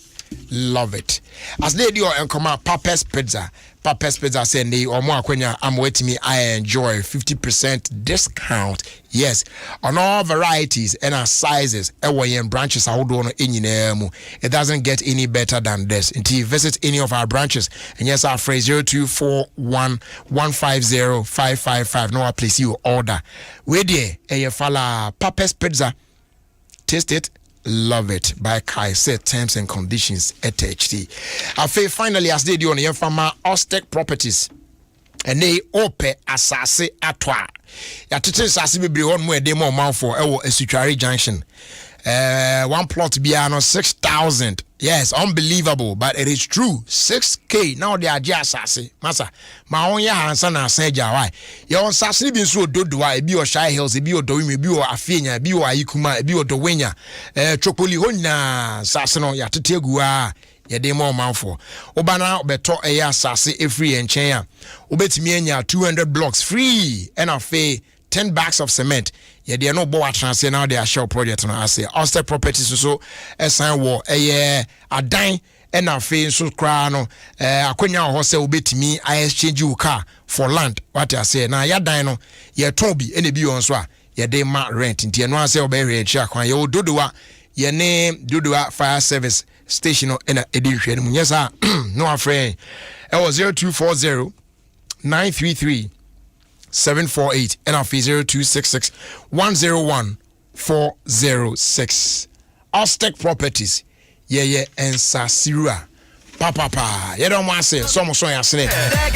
love it. As they do and come out Papa's Pizza. Papa's Pizza send they or more when I'm waiting me I enjoy 50% discount. Yes, on all varieties and our sizes. Branches are all in it doesn't get any better than this. Until you visit any of our branches. And yes, our phrase 0241150555. No, I place you order. Where there, you follow Papa's Pizza. Taste it. Love it by Kai said terms and conditions at HT. I feel finally as they do on the Farmer Ostec Properties and they open asase atwa. Ya tete asase bebre on more dey more man for a Sutuari Junction. One plot biano 6,000. Yes, unbelievable, but it is true. 6K now they are just assase. Masa, my own ya hansa na seja why. Your assase been so dodoa, e bi o Shy Hills, e bi o Doimi, e bi o Afenya, e bi o Ayikuma, e bi o Dowenya. Chokoli hona sase no ya tete gua. Ya dey more man for. Obana beto eya assase e free enchen ya. Obetimi enya 200 blocks free and afa 10 bags of cement. Yeah, they are no boa transfer now. They are show project on. I say Ulster Properties so sign war a dine and a face so crown. Akwenya ho say obetimi I exchange you car for land. What I say now, ya dine no, ya Toby any be on so. Ya dey ma rent. Inti no say obey check kwan. Ya Dodowa, your name Dodowa Fire Service Station in a edition. Yes, sir. No afraid. It was 0240 933 748 and our 0266 101 406. Aztec Properties. Yeah, and Sasirua. Papa. You don't want to say, some so ya say.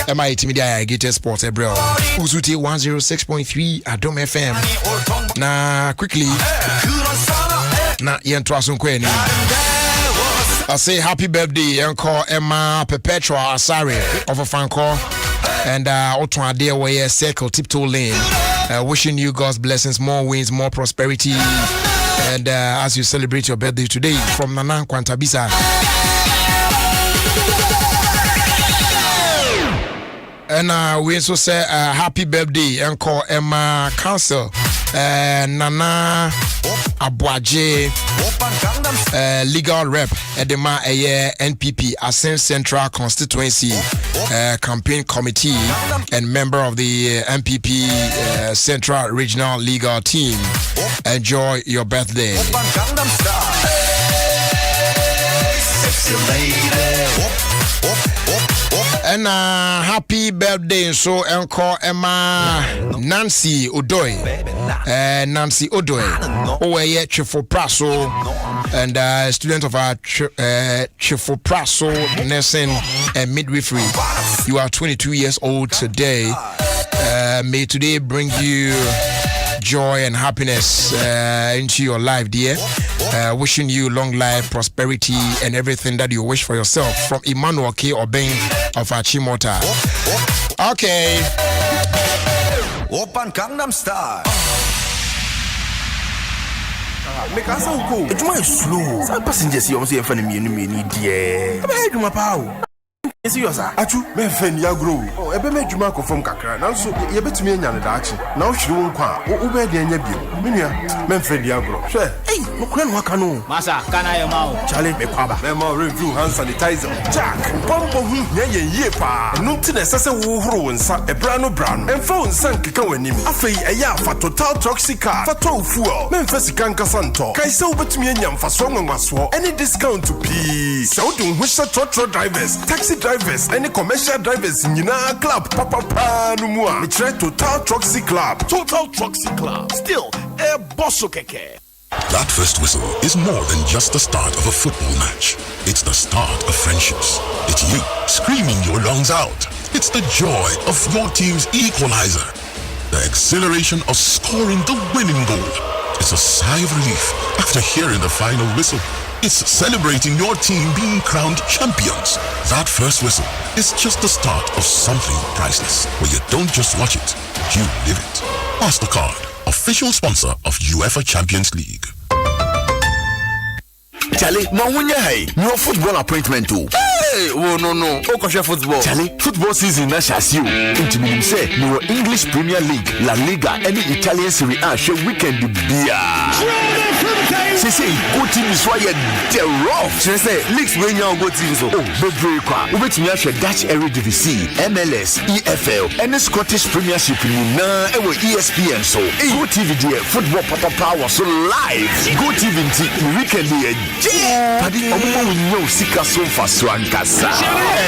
Am I media get sports bro? Uzuti 106.3 Adom FM. Na quickly. Na yentrasun kweni. I say happy birthday, Uncle Emma Perpetua Asari of a fan call. And Otto dear way circle tiptoe lane. Wishing you God's blessings, more wins, more prosperity. And as you celebrate your birthday today from Nana Kwantabisa. And we also say happy birthday, Uncle Emma Council Nana Abuaje, legal rep Edema NPP Asen Central Constituency Campaign Committee and member of the NPP Central Regional Legal Team. Enjoy your birthday. And happy birthday so encore Emma Nancy Odoy. Nancy Odoy. Oye Chifo Praso and student of our Chifo Praso nursing and midwifery. You are 22 years old today. May today bring you joy and happiness into your life, dear. Wishing you long life, prosperity, and everything that you wish for yourself. From Emmanuel K. Obeng of Achimota. Okay. Open Gangnam Style. Make us so cool. It's my slow. Some passengers you almost in front of me, dear. I'm heading my power. Yes, you are. Achu, me friend ya grow. Oh, ebe me dwuma ko fam kakra. Nanso ye betumi anya ne daachi. Na wo hwere won kwa. Wo be de anya bio. Menua, me friend ya grow. Hwe. Hey, mo kura no aka no. Masa, kana ye ma wo. Chale me kwaba. Me ma review hand sanitizer. Jack, pompo hu ye yie pa. No ti na sese wo horo wonsa. Ebra no bra no. Emfa wonsa nkeka wanim. Afei eya fa total toxic car. Fa to fuel. Me mfa sika nkasa nto. Kai se wo betumi anya mfaso nwanwaso. Any discount to pee. Se wo dun hu se trotro drivers, taxi drivers, any commercial drivers in Yuna Club, Papa no more. We try Total Troxy Club. Total Troxy Club. Still, a bosso keke. That first whistle is more than just the start of a football match. It's the start of friendships. It's you screaming your lungs out. It's the joy of your team's equalizer. The exhilaration of scoring the winning goal. It's a sigh of relief after hearing the final whistle. It's celebrating your team being crowned champions. That first whistle is just the start of something priceless, where you don't just watch it, you live it. MasterCard, official sponsor of UEFA Champions League. Charlie, no football appointment too. Hey, oh no. Okosha football. Charlie, football season na shasi o. Intimidum say no English Premier League, La Liga, any Italian Serie A show weekend bia. Say go team is why they rough. Say leagues wey now go team so. Oh, bebre kwa. Ubetimi ahwe Dutch Eredivisie, MLS, EFL, any Scottish Premiership na ewo ESPN so. Go TV there football papa so live. Go TV nti weekend here. Padi omo nyo sika so faso ankasa.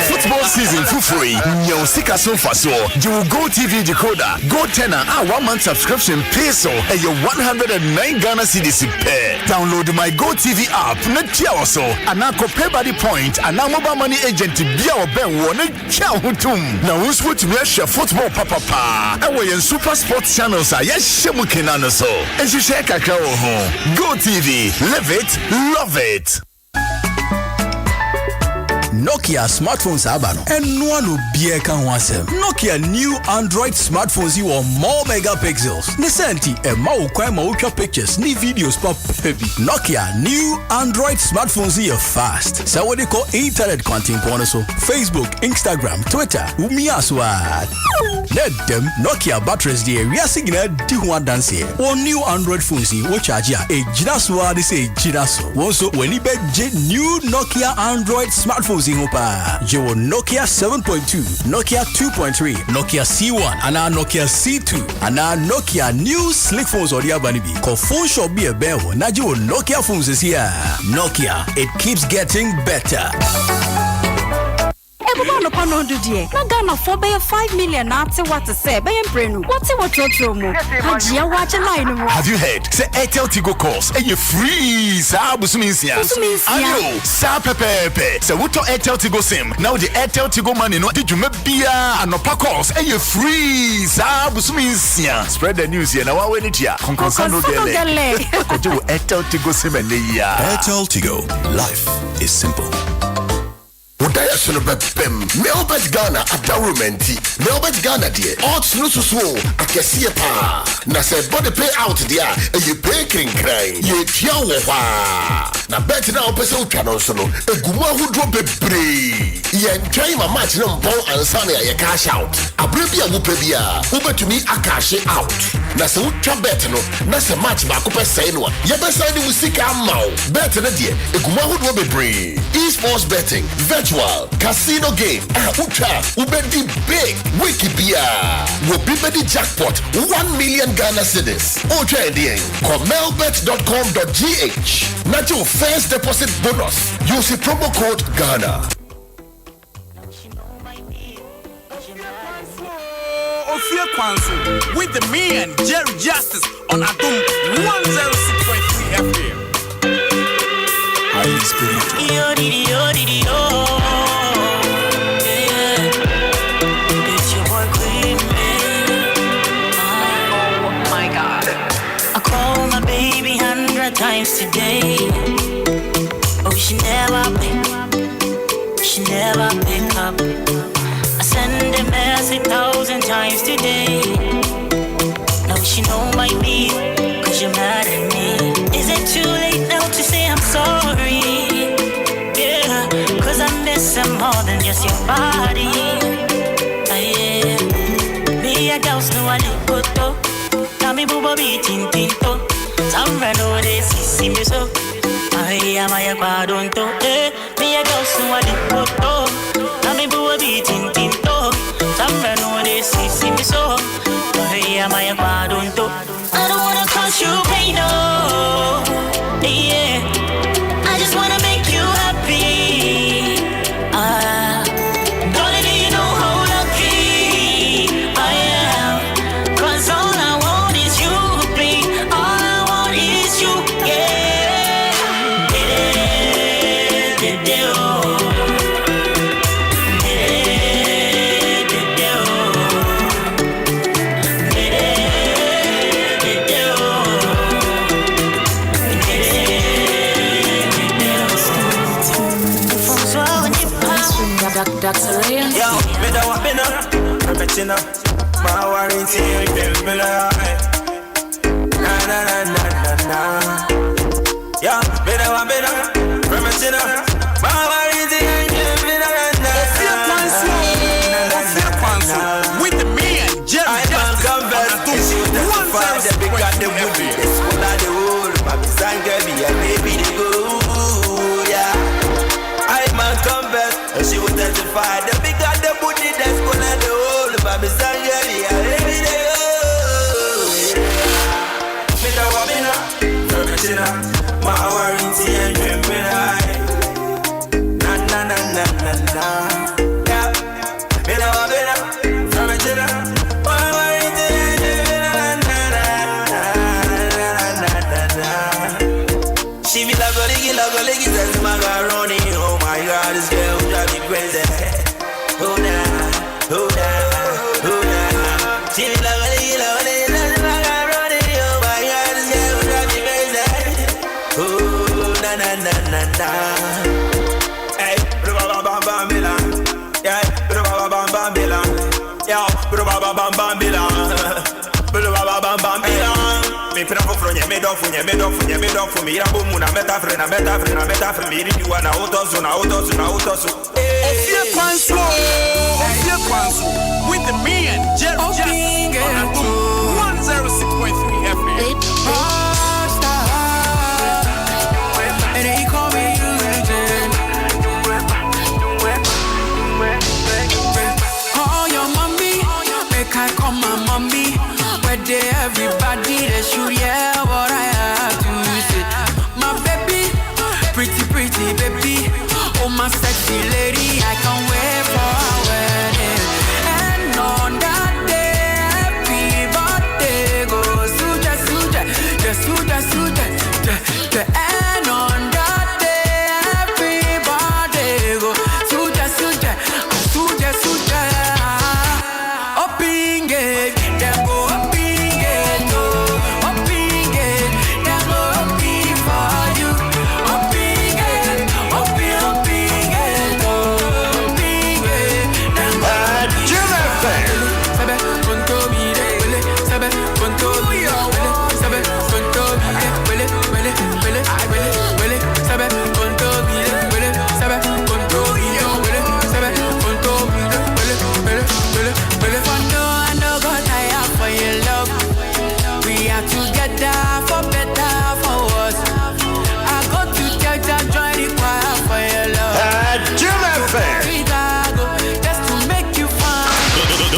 Football season for free. Nyo sika so faso. You Go TV decoder, Go tenor, 1 month subscription pay so and your 109 Ghana cedis pay. Download my Go TV app. Not also. And now pay by the point. And now mobile money agent to be our ben one. Now who's what to share football papa. And we in super sports channels are yes shemukinano so. And you share kakao home. Go TV. Live it, love it. Nokia smartphones abano and no one will be a can Nokia new Android smartphones you are more megapixels. Nisenti e mau kwa maucha pictures ni videos pop baby. Nokia new Android smartphones you fast. So what they call internet content so Facebook, Instagram, Twitter, umiaswa. Let them Nokia batteries there we are signal di one dance here. One new Android phones you charge ya a jinaswa they say jinaso. Also when you bet new Nokia Android smartphones Joe Nokia 7.2, Nokia 2.3, Nokia C1, and now Nokia C2, and now Nokia new slick phones or the Abanibi. Call phone shop be a bear. Now Joe Nokia phones is here. Nokia, it keeps getting better. No pano do die. Na Ghana for be 5 million na ate what to say. Be emprenu. What mo? Hajia watch line mo. Have you heard? Say Airtel Tigo calls and you free. Sa busuminsia. Ayo, sa pepe. Say wuto Airtel Tigo sim. Now the Airtel Tigo money no did you me bia and no calls and you free. Sa busuminsia. Spread the news here. Now wa we tia. Konkonsano gele. Kojo Airtel Tigo sim and ya. Airtel Tigo. Life is simple. Udaya sono bepem Melbet Ghana adawumenti Melbet Ghana die odds no so akese pa na se body pay out dia e you pay kran ye tia wo hwa na bet na opese utwa no so no egumu ahudro bebre ye ntwan ma match no mbon ansa na ye cash out abrebi a wupebia ubetumi akash out na se utwa bet no na se match ba ko pese no yebesa ni musika amaw bet na de eguma hodo bebre esports betting virtual casino game utwa ubedi big wikibia wo bibedi jackpot 1 million Ghana cedis utwa ending comelbet.com.gh na your first deposit bonus use promo code Ghana. Ofie Kwanso with the man Jerry Justice on Adom 106.3 FM. Highly spiritual. It's your boy Queen Man. Oh my God. I call my baby 100 times today. Oh, she never pick up. I send a message 1,000 times today. Now she know my beat, cause you're mad at me. Is it too late now to say I'm sorry? Yeah, cause I miss her more than just your body. Yeah. Me a ghost no I live good though. Kami bubo beating tinto. Some know they see me so. I am a quadronto. Me a ghost no I live good though. Kami bubo beating tinto. Some know they see me so. I am a quadronto. I don't wanna cause you pain, no. Yeah, I just wanna make you happy. Darling, do you know how lucky I am? Cause all I want is you, babe. All I want is you, yeah. Dr. Leon. Yo, me da wa bena, perfectina. Ma warranty bembela. Na na na na na na. Yo, me da wa bena, perfectina. Ma warranty bembela. Ofie Kwanso with the man Jerry Justice on Adom 106.3 FM. It's all I do. My design girl be a baby to go. Yeah, I'm a comeback. She will testify the big got the booty that's gonna do all the baby Sangari. Every day, me da wabina, perfectina, my warranty and trembling. Na na na na na na. Yeah, me da wabina, perfectina, my warranty and trembling. Na na na na na. She be like a ligi, says macaroni. Oh my God, this girl drive me crazy. Oh nah, oh nah, oh nah. She be like a ligi, says macaroni. Oh my God, this girl drive me crazy. Oh na na na na na. Hey, bam bam bam bilang. Yeah, bam bam bam bilang. Yeah, bam bam bam bilang. Bam bam bilang. Me put up for me dog for me. I'm Muna meta frena for me. You wanna auto. Ofie Kwanso with the man Jerry Justice on Adom 106.3 FM. And they call me Eugene. Oh, your mommy, make I call my mommy. Where they everybody they should hear what I have to say. My baby, pretty baby. Oh, my sexy lady, I can't wait for our wedding. And on that day, happy birthday goes Suja. And on that day, happy birthday goes Suja. Open gate, them go open gate, oh. Open gate, them go open for you. Open gate, oh.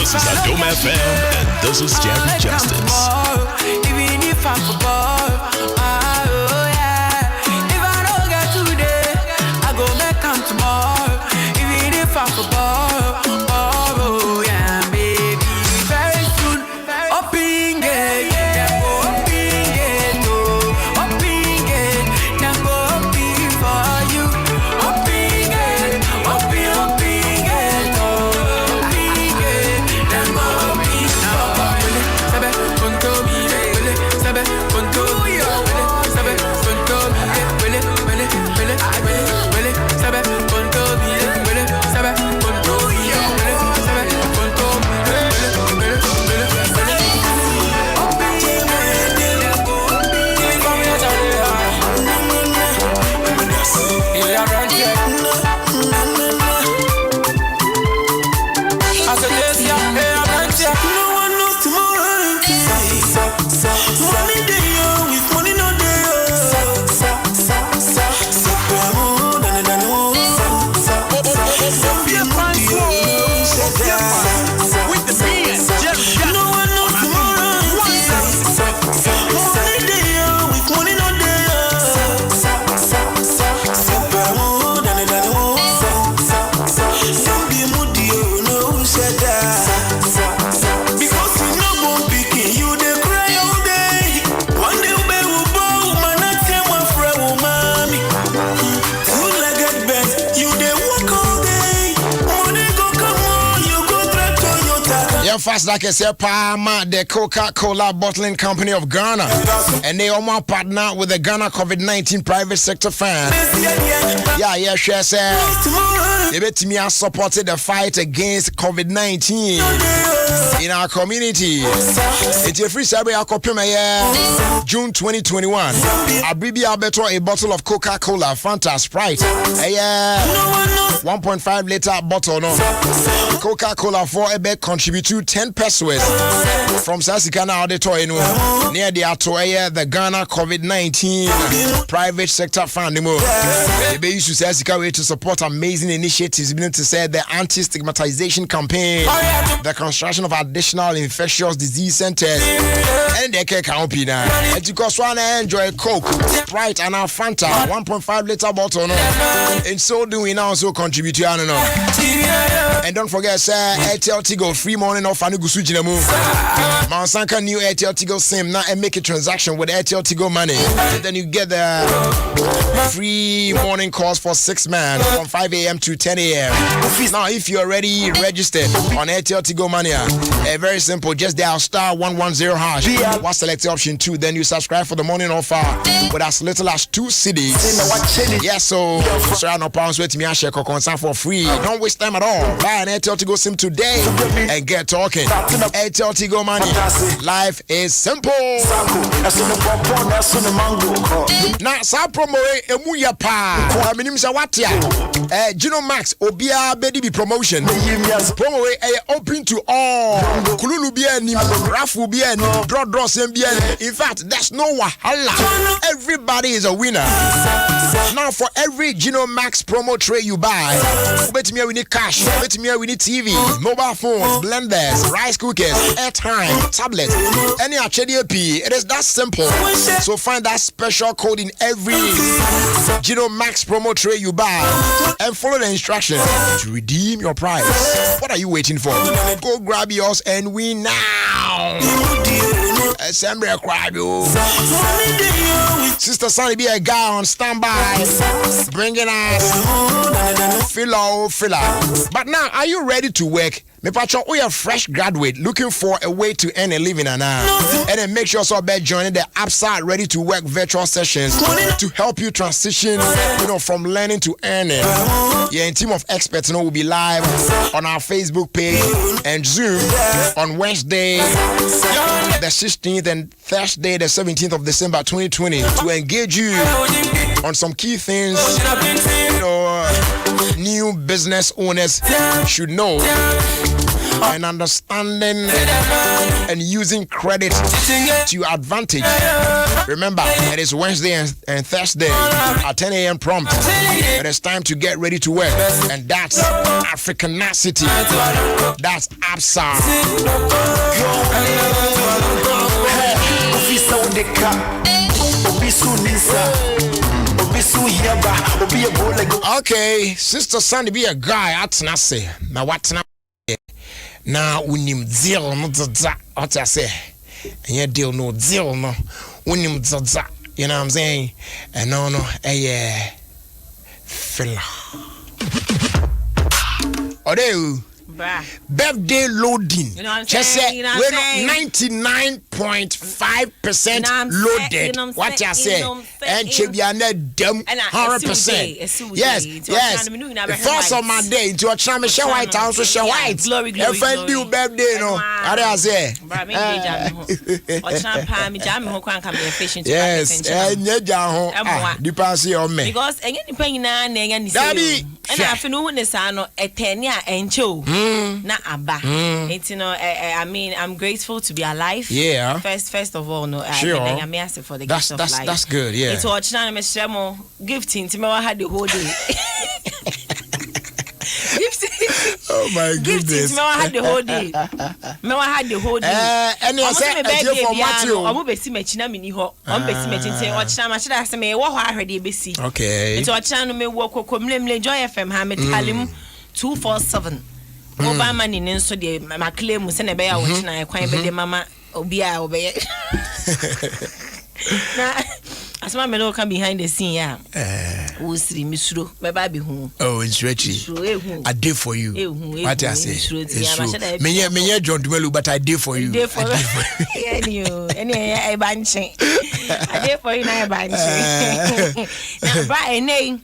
This is Adom FM, and this is Jerry Justice. Even if I'm for ball, oh yeah. If I don't get today, I go back on tomorrow. Even if I'm for ball, oh yeah, baby. Very soon, up in gate, yeah, up in gate, oh, up in gate, now go up in for you, up in gate, up in gate, oh, up in gate, now go up in now. Sabe, conto mi, sabe, conto mi, sabe, conto mi, sabe, conto mi, sabe, conto mi, sabe, conto Fast like I said, Palma, the Coca-Cola Bottling Company of Ghana, and they are partner with the Ghana COVID-19 private sector fund. Yeah, sure, sir. They bet me I supported the fight against COVID-19 in our community. It's a free survey. I copy my June 2021. Abribi Alberto a bottle of Coca-Cola, Fanta, Sprite. 1.5 liter bottle. No Coca-Cola for a bed contribute to 10 pesos from Sasikana Auditorium near the Atoya, the Ghana COVID-19 private sector fund. They be used to Sasika way to support amazing initiatives, meaning to say the anti-stigmatization campaign, the construction of additional infectious disease centers, and the cake company. And you cost one enjoy Coke, Sprite, and our Fanta 1.5 liter bottle. And so doing now also contribute to and don't forget, sir, Airtel Tigo free morning off and Gusu Jinamu. Mansanka new Airtel Tigo SIM now and make a transaction with Airtel Tigo money. And then you get the free morning calls for 6 man from 5 a.m. to 10 a.m. Now, if you're already registered on Airtel Tigo money, very simple, just dial star 110 hash. What select option 2, then you subscribe for the morning offer with as little as 2 CDs. Yes, so no pounds with me and share concern for free. Don't waste time at all. Buy an Airtel Tigo SIM today and get talking. Airtel Tigo money. Life is simple. Now, sa promo emu ya pa. Minim sa watia. Gino Max obia bedi bi promotion. Promo open to all. Kululu bia ni, rafu bia ni, draw sem bia ni. In fact, there's no wahala. Everybody is a winner. Now, for every Gino Max promo tray you buy, bet me we need cash, bet me we need TV, mobile phones, blenders, rice cookers, airtime, tablets, any HDP. It is that simple. So find that special code in every Gino Max promo tray you buy and follow the instructions to redeem your prize. What are you waiting for? Go grab yours and win now. Assembly crab you. Sister Sonny be a guy on standby, bringing us filler. But now, are you ready to work? Me pacho, we are fresh graduate looking for a way to earn a living and then make sure so be joining the Upside Ready to Work virtual sessions to help you transition, from learning to earning. Yeah, a team of experts will be live on our Facebook page and Zoom on Wednesday the 16th and Thursday the 17th of December 2020 to engage you on some key things new business owners should know, and understanding and using credit to your advantage Remember, it is Wednesday and Thursday at 10 a.m. prompt. It is time to get ready to work. And that's Africanacity. That's Absa. Okay, Sister Sandy be a guy at Nase. Now what's now? Now we need deal no za. What I say? And you deal no deal no. We need za. You know what I'm saying? And no, yeah, fella. Ode. Birthday loading. You know what I'm saying? We're 99.5% loaded. What you say? And Chibiana dumb 100%. Yes. First of my day, into a tram, show white house, show white. Friend you birthday, no. What I say? Yes, and you depends on me. Because any penny na Daddy, and I know this ano etenia and cho na aba. It's I mean I'm grateful to be alive. Yeah. First of all, no. Sure. I'm asking for the gift of life. That's good. Yeah. It's what China me shemo gifting to me. I had the whole day. Oh my goodness. Gifting to me. I had the whole day. Me I had the whole day. And you say for Matthew. Omo be si me China me ni ho. Omo be si me chinse. O China ma shida say me wo ho ahwede be si. Okay. It's what China no me wo kokomlemle Joy FM ha me talim 247. Mobile money nso de ma claim se na be ya wo China kwan be de mama obi a obeye. Na asma me no come behind the scene ya. Wo siri misuro me ba be hu. Oh, it's Richie. I did for you. What I say? Me John Dumelu, but I did for you. Did for you. Any I banche. I did for you na banche. Na ba ene.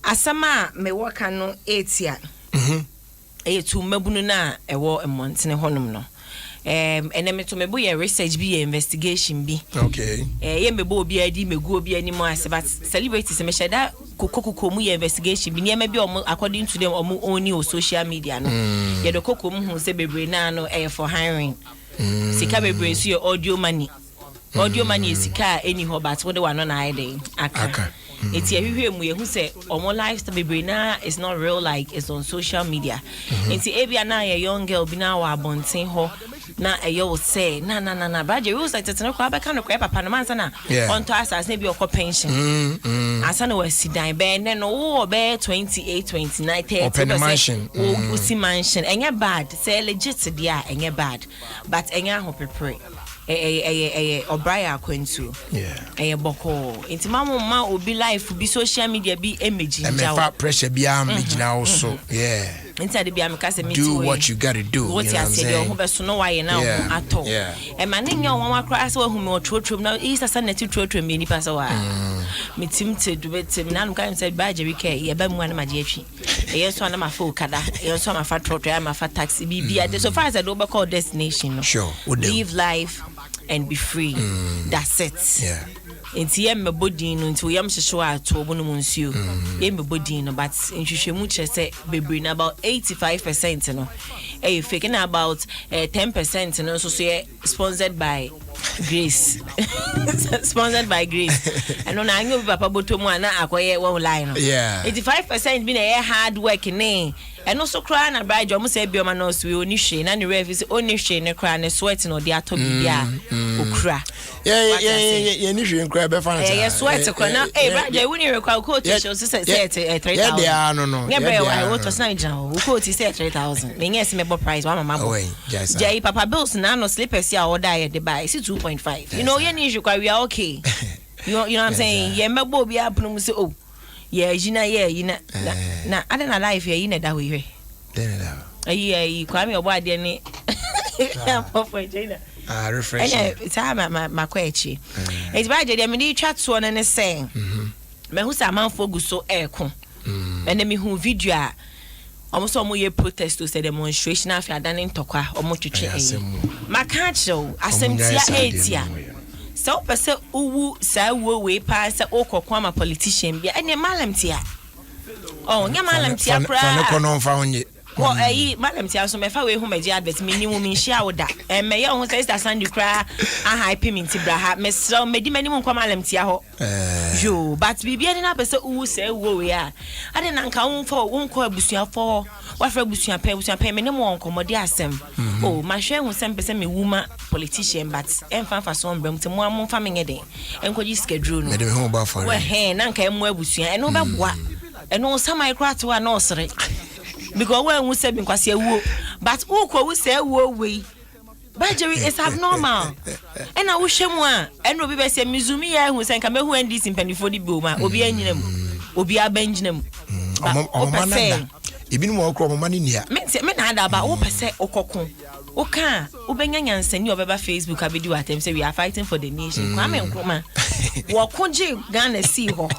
Asama me work no 8 year. To mabunu na ewo emontene honum no. And then me to me boy research be investigation be. Okay. Ye me bo obi adi me go obi ani mo ase but celebrities me sheda kokoko mu investigation be near me be according to them only on social media no. Ye do kokoko mu hu se bebre na no for hiring. Sika bebre so your audio money. Audio money is sika any ho but what the one na ide aka. It's here mu ye hu say omo lifestyle bebre na is not real like it's on social media. It's ebia na ye young girl bi na wa bonten ho na eyo say na baje rules like tetene kwa beka no kwa papa no mansa na on to asas na bi okọ pension asa na wasi dan be ne no wo be 28 29 30 open mansion wo si mansion enye bad say legit dia enye bad but enye ho prepare Obraya Kwanso. Yeah. Boko. Inti mama obi life bi social media bi image njawo. Pressure bi am also. Yeah. Inti de bi am ka se me do what you got to do. What you say ho be so no why na ato. E ma ne nya won akra ase wa hu me otrotrom na isa sa na ti trotrom me ni pa so wa. Me tim te do betim na no kan say ba jeri ke ye ba mu na ma je atwi. E yeso na ma fa okada, e yeso ma fa trotro, ma fa taxi bi bia. So far as I do be call destination no. Sure. Live life and be free. That's it. Yeah. Inti yem me body no inti yem hwehwe ato obo no munsuo. Yem me body no but nhwehwemu kire say bebre na about 85% no. Fake na about 10% no so sponsored by Grace. Sponsored by Grace. And on anyo bi papa botomu ana akoye one line no. Yeah. 85% bi na hard work ne. And also cry na bride you say be ma no so we oni hwe na ne ref is oni hwe ne cry ne sweat no de ato bia okura. Yeah, ni hwe cry be fan. Yeah, sweat ko na bride you ni require coach show say 3000. Yeah, no. Yeah, be why what was na jan. Coach say 3000. Me yes me price one mama. Oh, yes. Jay papa bills na no slippers ya order ye dey buy 2.5. You know you ni hwe we are okay. You know what I'm saying? Yeah, me bo bia punu say oh. Yeah, yina na ada na life here yina da we here. Ayi kwame obo ade ni. Papa China. Refresh. It's my kwachi. It's by the me dey chat so na ne say. Me hu say amanfo gu so eko. And me hu video a almost omo ye protest to say demonstration after adane ntokwa omo twetwe ayi. Makacho asemtia 8 ya. So pese uwu sa we pa sa okokwa ma politician bia ene malam tia. Oh nya malam tia pra. Fa no kono fa onye. Well, madam tia so me fa we hu me advert me ni wo me share oda. Me ye hu say Sister Sandy kra a hype me ntibra ha. Me so me di mani mu kwa madam tia ho. Yo, but bibia ni na pese u say wo we a. Ade na nka wo fo wo nko abusuafo. Wa fra abusuapɛ me ne mo nkomode asem. Oh, ma hwe hu sem pese me wuma politician but emfa so mbram te mo amfa me ngede. Enkoji schedule no. Me de me hu ba fa. We he na nka emu abusua. Eno be boa. Eno samai kra to wa na osere. Because when we say because you wo, but who we say wo we, Badgery is abnormal. And I wish him one. And we be say Mizumi ya who say come who end this in penny for the boma. Obi enyinem, obi abenjinem. Omana. Ibi ni mo okro money nia. Me na ada ba wo pese okokon. Oka, ubenya nyansani obeba Facebook abedi atem say we are fighting for the nation. Kwame Nkrumah. Wo konje Ghana si ho.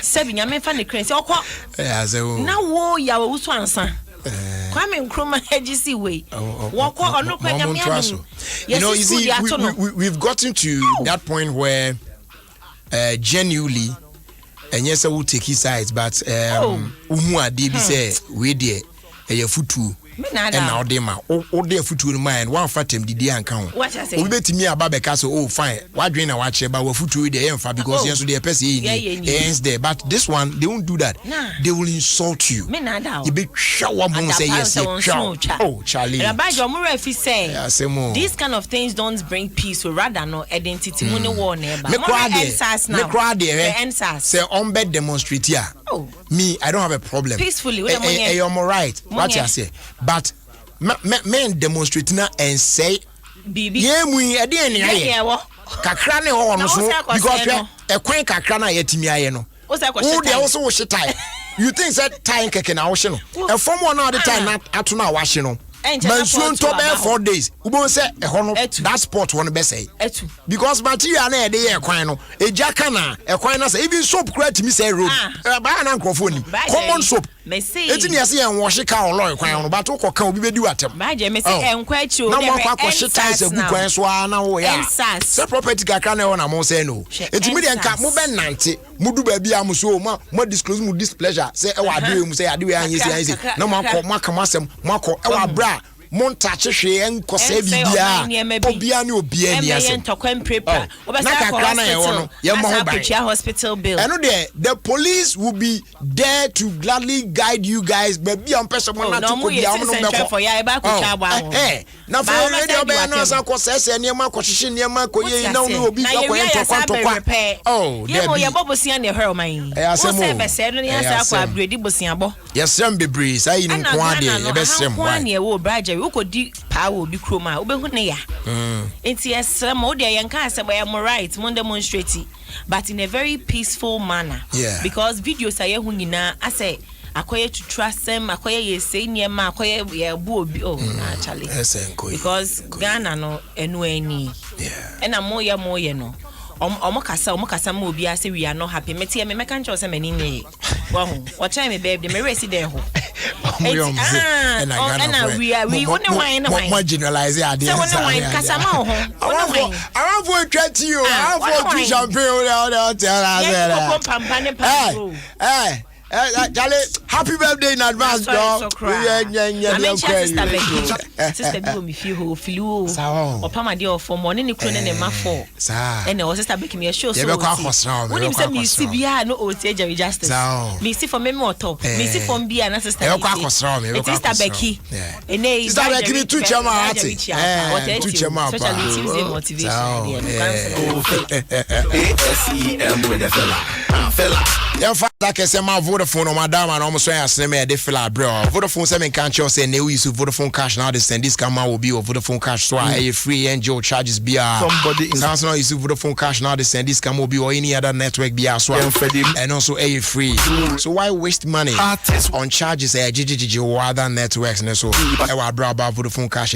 Sebi nyame fa ne krense okọ na wo ya wo so ansa Kwame Nkrumah agisi we woko ono kwa nyame anu. You know, you see, we've gotten to that point where genuinely and yes I will take his sides but uhu ade bi say we there e futu and now they ma o dey futu in mind one fatem didi anka ho we betimi aba beka so oh fine what dream na watch ba we futu dey emfa because yes dey person is there but this one they won't do that. They will insult you. You be shower mo say yes oh Charlie these kind of things don't bring peace so rather no identity mo ne war na ba me crowd there say on bed demonstrate here. Me I don't have a problem peacefully I'm all right what you say. But men demonstrate na and say ye mu e de ene aye kakra ne ho no so because e kwen kakra na yetimi aye no wo de also wo shitai you think that time keke na wo hye no e form one na the time na ato na wa hye no man soon to be 4 days ubon say e ho no that sport one be say because material na e de ye kwan no ejaka na e kwan na say even soap create me say road ba na microphone common soap eti ni ase en wo hye ka olo kwan no but ko ka obi be di watem ba je me say enkwa achi o na mo kwa ko hye ties agu kwan so na wo ya say property kakra na wo na mo say no eti me de nka mo be nante mudu ba bia mo so mo disclose mo displeasure say e wa do mu say ade we anyesi na mo akọ mo aka masem mo akọ e wa bra montache hwe enkosa bibia obia ne obia ni asem na kakra na ye wono ye mo ho ba hospital bill eno the police will be there to gladly guide you guys baby on person mo na to ko bia mo no meko for ya e ba ko cha bwa ho na for radio be na san ko sese ne ma ko hihye ne ma ko ye na no obi ko oh ye bobosia ne her man o se be se no ne asa ko abredi bosia bo yesem bebre sai ni nko ade e be sem wa ne wo braje ukodi power obi kroma obehu ne ya enti esem o de yenka aseba ya right mo demonstrate but in a very peaceful manner because videos aye hu nyina ase akoye to trust them akoye ye say niema akoye ye bu obi actually because Ghana no enu ani na moye no omokasa mo obi ase we are not happy meti me meka ncho se mani ne wo ho o try me babe me resi there ho we won't wine more generalize ade so won't wine kasama ho I want for 20 you I want for champagne tell us Charlie, happy birthday in advance, dog. Sister do me feel flu. Or Pama dear for morning you couldn't and for. And I was sister making me a show. So when you say me CBR no OTJ justice. Me see for me more top. Me see from be an assistant. It is Becky. And is that Becky to Chama? To Chama. Socially Tuesday motivation. with the fella. Yeah, like I said, my Vodafone on my dam and almost say I say me de fella bro. Vodafone say me can't say ne we use Vodafone cash now. This and this camera will be of Vodafone cash so I free and Joe charges be somebody in now use Vodafone cash now. This and this camera will be or any other network be as well and also a free. So why waste money on charges? GGG or other networks and so I brought about Vodafone cash.